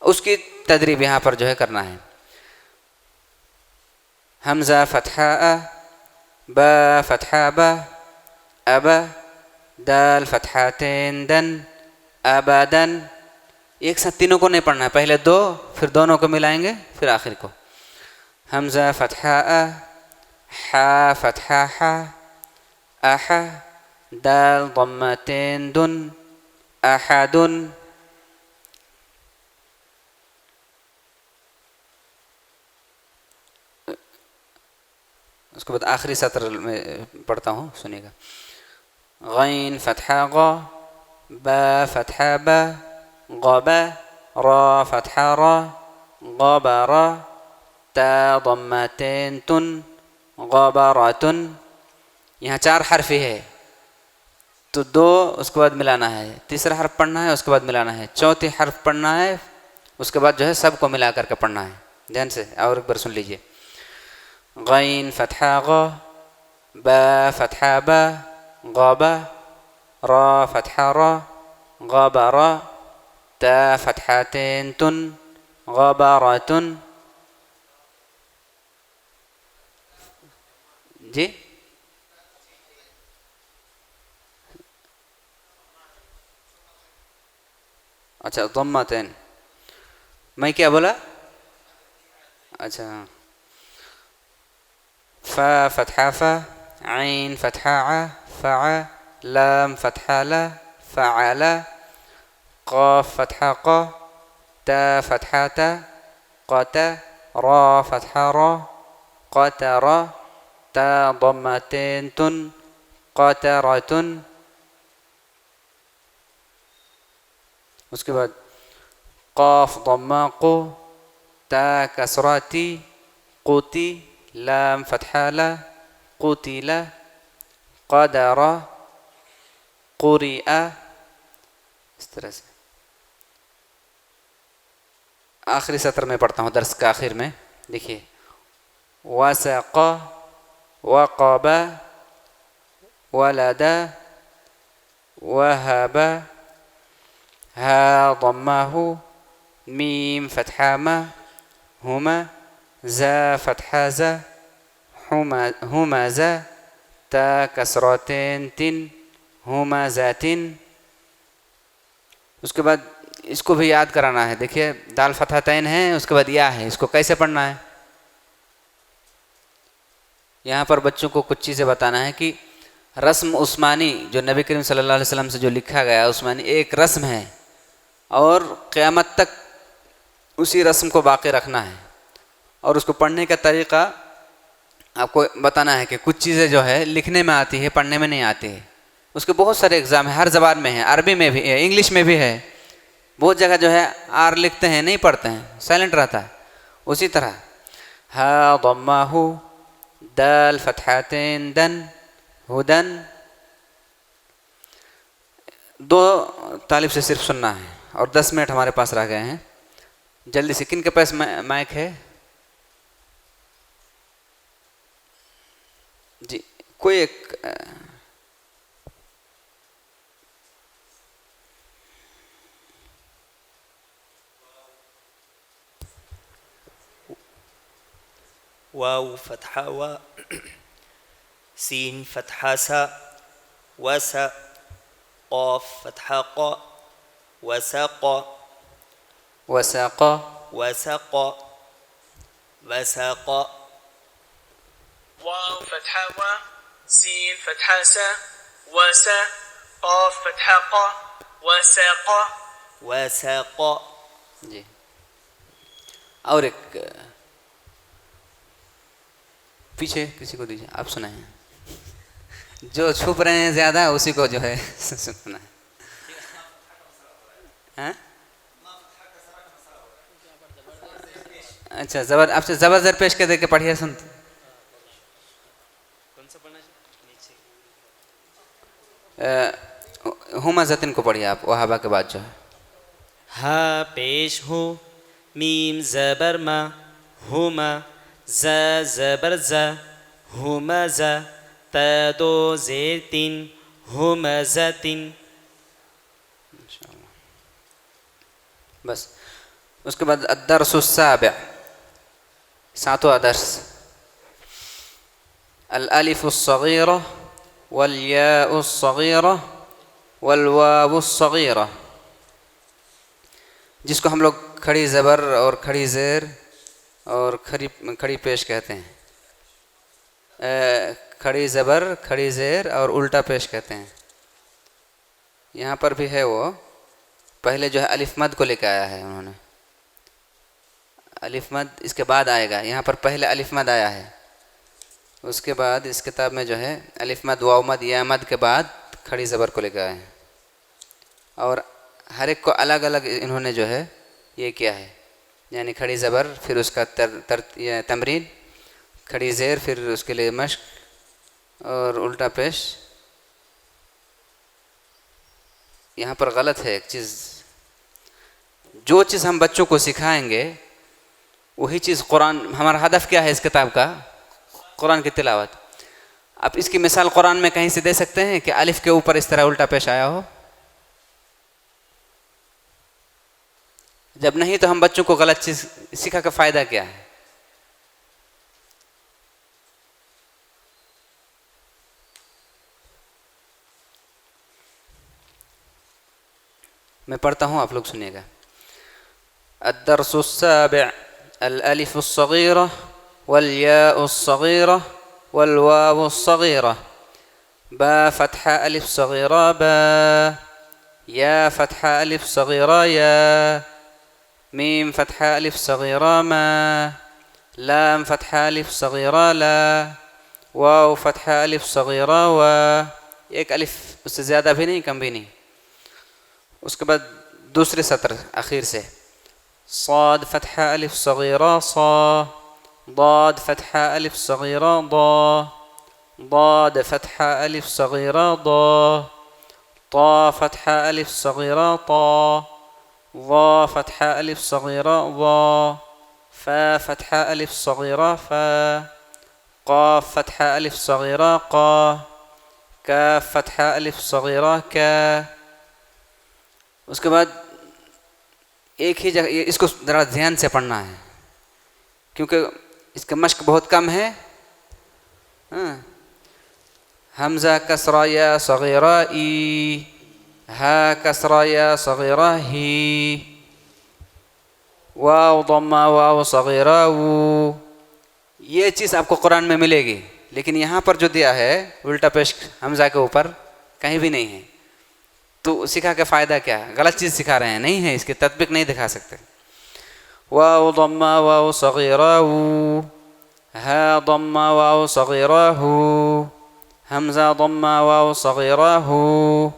اس کی تدریب یہاں پر جو ہے کرنا ہے. حمزہ فتحہ ا. با فتحہ با. ابا. دال فتحتین دن. ابدن. ایک ساتھ تینوں کو نہیں پڑھنا ہے, پہلے دو پھر دونوں کو ملائیں گے پھر آخر کو. حمزہ فتحہ ا. حا فتحہ حا. احا. دال ضمتین دن. احدن. اس کے بعد آخری سطر میں پڑھتا ہوں, سنیے گا. غین فتحہ غا. با فتحہ با. غبا. را فتحہ را. غبرا. تا ضمتین تن. غبرتن. یہاں 4 حرف ہی ہے تو 2 اس کے بعد ملانا ہے, تیسرا حرف پڑھنا ہے اس کے بعد ملانا ہے, چوتھی حرف پڑھنا ہے اس کے بعد جو ہے سب کو ملا کر کے پڑھنا ہے. دھیان سے اور ایک بار سن لیجئے. غين فتحة غ، با فتحة با، غابة، را فتحة را، غبر، تا فتحتين تن، غبرة. جی اچھا ضمتين. میں کیا بولا؟ اچھا فا فتحة فا، عين فتحة ع، فع، لام فتحة لا، فعل، قاف فتحة ق، تا فتحة تا، قت، را فتحة را، قتر، تا ضمتين تن، قترة. اس کے بعد قاف ضمہ قو، تا کسراتی، قوتی، لام فتحہ لا، قتل، قدر، قرئ. اس طرح سے آخری سطر میں پڑھتا ہوں درس کا آخر میں. دیکھیے وسق، وقب، ولد، وهب، ها ضمه، ميم فتحة ما، هما، زا فتحة زا، همزة، تا كسرتين تن، همزة. اس کے بعد اس کو بھی یاد کرانا ہے. دیکھیے دال فتحتین ہے، اس کے بعد یا ہے، اس کو کیسے پڑھنا ہے. یہاں پر بچوں کو کچھ چیزیں بتانا ہے کہ رسم عثمانی جو نبی کریم صلی اللہ علیہ وسلم سے جو لکھا گیا عثمانی ایک رسم ہے اور قیامت تک اسی رسم کو باقی رکھنا ہے. اور اس کو پڑھنے کا طریقہ آپ کو بتانا ہے کہ کچھ چیزیں جو ہے لکھنے میں آتی ہے، پڑھنے میں نہیں آتی ہے. اس کے بہت سارے اگزام ہیں، ہر زبان میں ہیں، عربی میں بھی ہے، انگلش میں بھی ہے. بہت جگہ جو ہے آر لکھتے ہیں نہیں پڑھتے ہیں، سائلنٹ رہتا ہے. اسی طرح ہا ضمہ، دال فتحتین دن، ہدن. 2 طالب سے صرف سننا ہے اور 10 منٹ ہمارے پاس رہ گئے ہیں. جلدی سے کن کے پاس مائک ہے؟ جی کوئی ایک واو فتحة و، سين فتحة سا، وس، قاف فتحة ق، وسق، وساق، وسق، وسق. واو فتحة و، سين فتحة سا، وس، قاف فتحة ق، وسق. وسق. جی اور ایک پیچھے کسی کو دیجیے، آپ سنائیں. جو چھپ رہے ہیں زیادہ اسی کو جو ہے سننا ہے. اچھا آپ سے زبر زر پیش کر دے کے پڑھیے. سنتے ہمزتن کو پڑھیے آپ، وہابا کے بعد جو ہے. ہا پیش ہو، میم زبر ما، ہما، ز زبر ز، ہمز، تا دو زیر تین، ہمزتن. بس اس کے بعد الدرس السابع، 7واں درس. الالف الصغیرہ والیاء الصغیرہ والواو الصغیرہ، جس کو ہم لوگ کھڑی زبر اور کھڑی زیر اور کھڑی پیش کہتے ہیں. کھڑی زبر، کھڑی زیر اور الٹا پیش کہتے ہیں. یہاں پر بھی ہے، وہ پہلے جو ہے الف مد کو لے کے آیا ہے انہوں نے. الف مد اس کے بعد آئے گا، یہاں پر پہلے الف مد آیا ہے، اس کے بعد اس کتاب میں جو ہے الف مد، واو مد، یا مد کے بعد کھڑی زبر کو لے کے آئے ہیں. اور ہر ایک کو الگ الگ انہوں نے جو ہے یہ کیا ہے، یعنی کھڑی زبر پھر اس کا تمرین، کھڑی زیر پھر اس کے لیے مشق اور الٹا پیش. یہاں پر غلط ہے ایک چیز. جو چیز ہم بچوں کو سکھائیں گے وہی چیز قرآن. ہمارا ہدف کیا ہے اس کتاب کا؟ قرآن کی تلاوت. اب اس کی مثال قرآن میں کہیں سے دے سکتے ہیں کہ الف کے اوپر اس طرح الٹا پیش آیا ہو؟ جب نہیں تو ہم بچوں کو غلط چیز سکھا کا فائدہ کیا ہے؟ میں پڑھتا ہوں، آپ لوگ سنیے گا. الدرس السابع الألف الصغيرة والياء الصغيرة والواو الصغيرة. با فتحة ألف صغيرة با، يا فتحة ألف صغيرة يا، ميم فتحة ألف صغيرة ما، لام فتحة ألف صغيرة لا، واو فتحة ألف صغيرة و. ایک الف اس سے زیادہ بھی نہیں کم بھی نہیں. اس کے بعد دوسرے سطر اخیر سے صاد فتحة ألف صغيرة صا، ضاد فتحة ألف صغيرة ضا، ضاد فتحة ألف صغيرة ضا، طا فتحة ألف صغيرة طا، ظا فتحة ألف صغيرة ظا، فا فتحة ألف صغيرة فا، قاف فتحة ألف صغيرة قا، كاف فتحة ألف صغيرة كا. اس کے بعد ایک ہی جگہ اس کو ذرا دھیان سے پڑھنا ہے کیونکہ اس کا مشق بہت کم ہے. حمزہ کسرہ یا صغیرہ ای، ہا کسرہ یا صغیرہ ہی، واو ضمہ واو صغیرہ وو. یہ چیز آپ کو قرآن میں ملے گی، لیکن یہاں پر جو دیا ہے الٹا پیش حمزہ کے اوپر کہیں بھی نہیں ہے. تو سکھا کے فائدہ کیا ہے؟ غلط چیز سکھا رہے ہیں، نہیں ہے، اس کی تطبیق نہیں دکھا سکتے. واو ضمہ واو صغیرہ وو، ہا ضمہ واو صغیرہ ہو، حمزہ ضمہ واو صغیرہ ہو.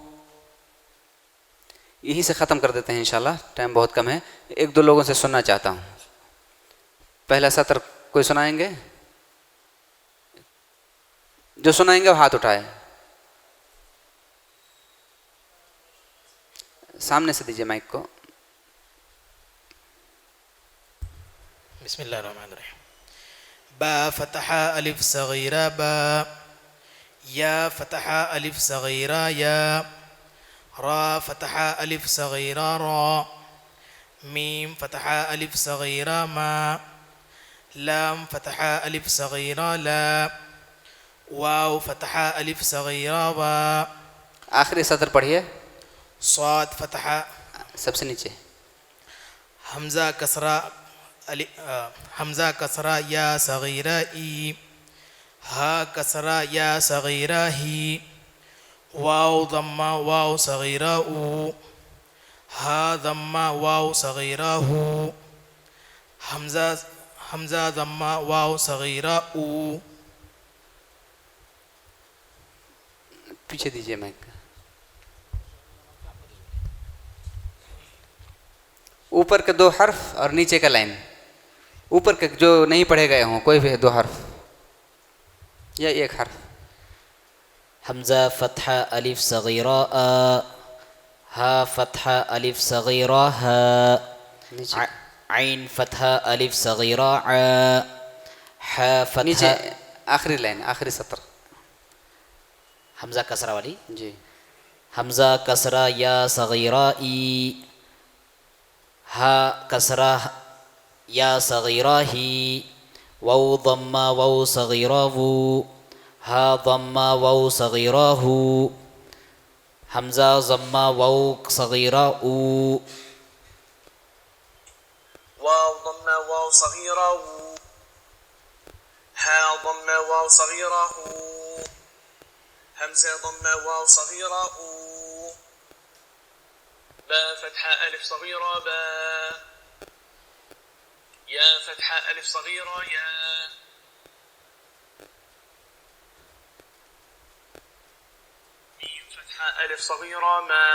یہی سے ختم کر دیتے ہیں انشاءاللہ، ٹائم بہت کم ہے. ایک دو لوگوں سے سننا چاہتا ہوں. پہلا سطر کوئی سنائیں گے؟ جو سنائیں گے وہ ہاتھ اٹھائے. سامنے سے دیجیے مائک کو. بسم اللہ الرحمن الرحیم. با فتحہ الف صغیرہ با، یا فتحہ الف صغیرہ یا، را فتحہ الف صغیرہ را، میم فتحہ الف صغیرہ ما، لام فتحہ الف صغیرہ لا، واو فتحہ الف صغیرہ وا. آخری سطر پڑھیے. صاد فتحہ سب سے نیچے حمزہ کسرہ حمزہ کسرہ یا صغیرہ ای، ہا کسرہ یا صغیرہ ہی، واو ضمہ واو صغیرہ او، ہا ضمہ واو صغیرہ ہو، حمزہ ضمہ واو صغیرہ او. پیچھے دیجیے مائک. اوپر کے دو حرف اور نیچے کا لائن. اوپر کے جو نہیں پڑھے گئے ہوں کوئی بھی دو حرف یا ایک حرف. حمزہ فتحہ الف صغیرہ آ، ہا فتحہ الف صغیرہ ہا، نیچے عین فتحہ الف صغیرہ ع، حا نیچے فتحہ آخری لائن آخری سطر. حمزہ کسرہ والی. جی حمزہ کسرہ یا صغیرہ ای، ہا کسرہ یا صغیرہ ہی، واو ضمہ واو صغیرہ وو، ہا ضمہ واو صغیرہ ہو، حمزہ ضمہ واو صغیرہ او. واو ضمة واو صغيرة و، ها ضمة واو صغيرة هو، همزة ضمة واو صغيرة أو، با فتحة ألف صغيرة با، يا فتحة ألف صغيرة يا، ميم فتحة ألف صغيرة ما،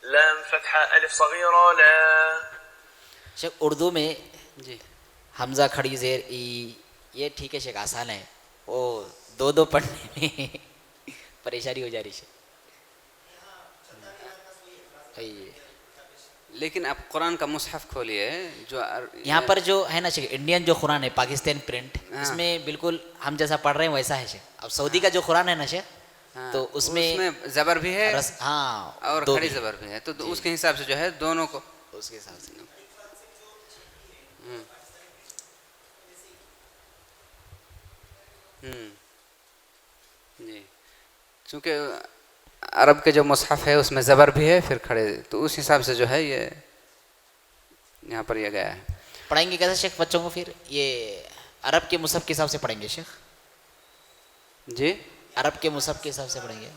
لام فتحة ألف صغيرة لا. شیخ اردو میں جی حمزہ کھڑی زیر ای یہ ٹھیک ہے شیخ، آسان ہے. وہ دو دو پڑھنے میں پریشانی ہو جا رہی ہے. لیکن آپ قرآن کا مصحف کھولیے جو یہاں پر جو ہے نا شیخ انڈین جو قرآن ہے پاکستان پرنٹ اس میں بالکل ہم جیسا پڑھ رہے ہیں ویسا ہے شیخ. اب سعودی کا جو قرآن ہے نا شیخ تو اس میں زبر بھی ہے ہاں اور کھڑی زبر بھی ہے, تو اس کے حساب سے جو ہے دونوں کو اس کے حساب سے جی, چونکہ عرب کے جو مصحف ہے اس میں زبر بھی ہے پھر کھڑے, تو اس حساب سے جو ہے یہ یہاں پر یہ گیا ہے. پڑھیں گے کیسے شیخ بچوں کو؟ پھر یہ عرب کے مصحف کے حساب سے پڑھیں گے شیخ؟ جی عرب کے مصحف کے حساب سے پڑھیں گے.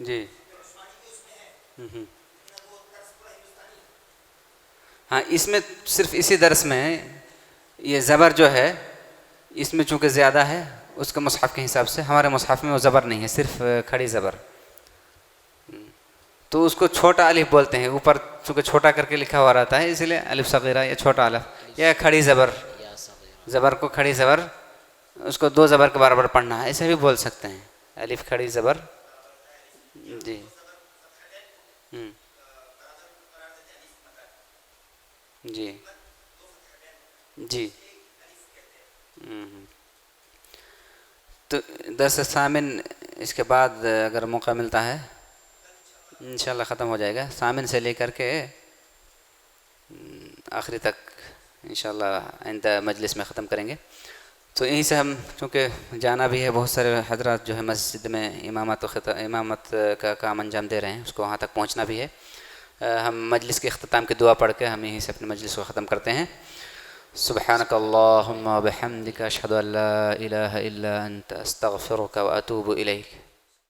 جی ہاں, اس میں صرف اسی درس میں یہ زبر جو ہے اس میں چونکہ زیادہ ہے اس کے مصحف کے حساب سے, ہمارے مصحف میں وہ زبر نہیں ہے, صرف کھڑی زبر, تو اس کو چھوٹا الف بولتے ہیں. اوپر چونکہ چھوٹا کر کے لکھا ہوا رہتا ہے اس لیے الف صغیرہ یا چھوٹا الف یا کھڑی زبر. زبر کو کھڑی زبر, اس کو دو زبر کے برابر پڑھنا ہے, ایسے بھی بول سکتے ہیں, الف کھڑی زبر. جی جی جی تو درس ثامن اس کے بعد اگر موقع ملتا ہے انشاءاللہ ختم ہو جائے گا. ثامن سے لے کر کے آخری تک انشاءاللہ آئندہ مجلس میں ختم کریں گے. تو یہیں سے ہم چونکہ جانا بھی ہے, بہت سارے حضرات جو ہے مسجد میں امامت کا کام انجام دے رہے ہیں, اس کو وہاں تک پہنچنا بھی ہے. ہم مجلس کے اختتام کی دعا پڑھ کے ہم یہیں سے اپنے مجلس کو ختم کرتے ہیں. سبحانک اللہم و بحمدک اشہد ان لا الہ الا انت استغفرک و اتوب الیک.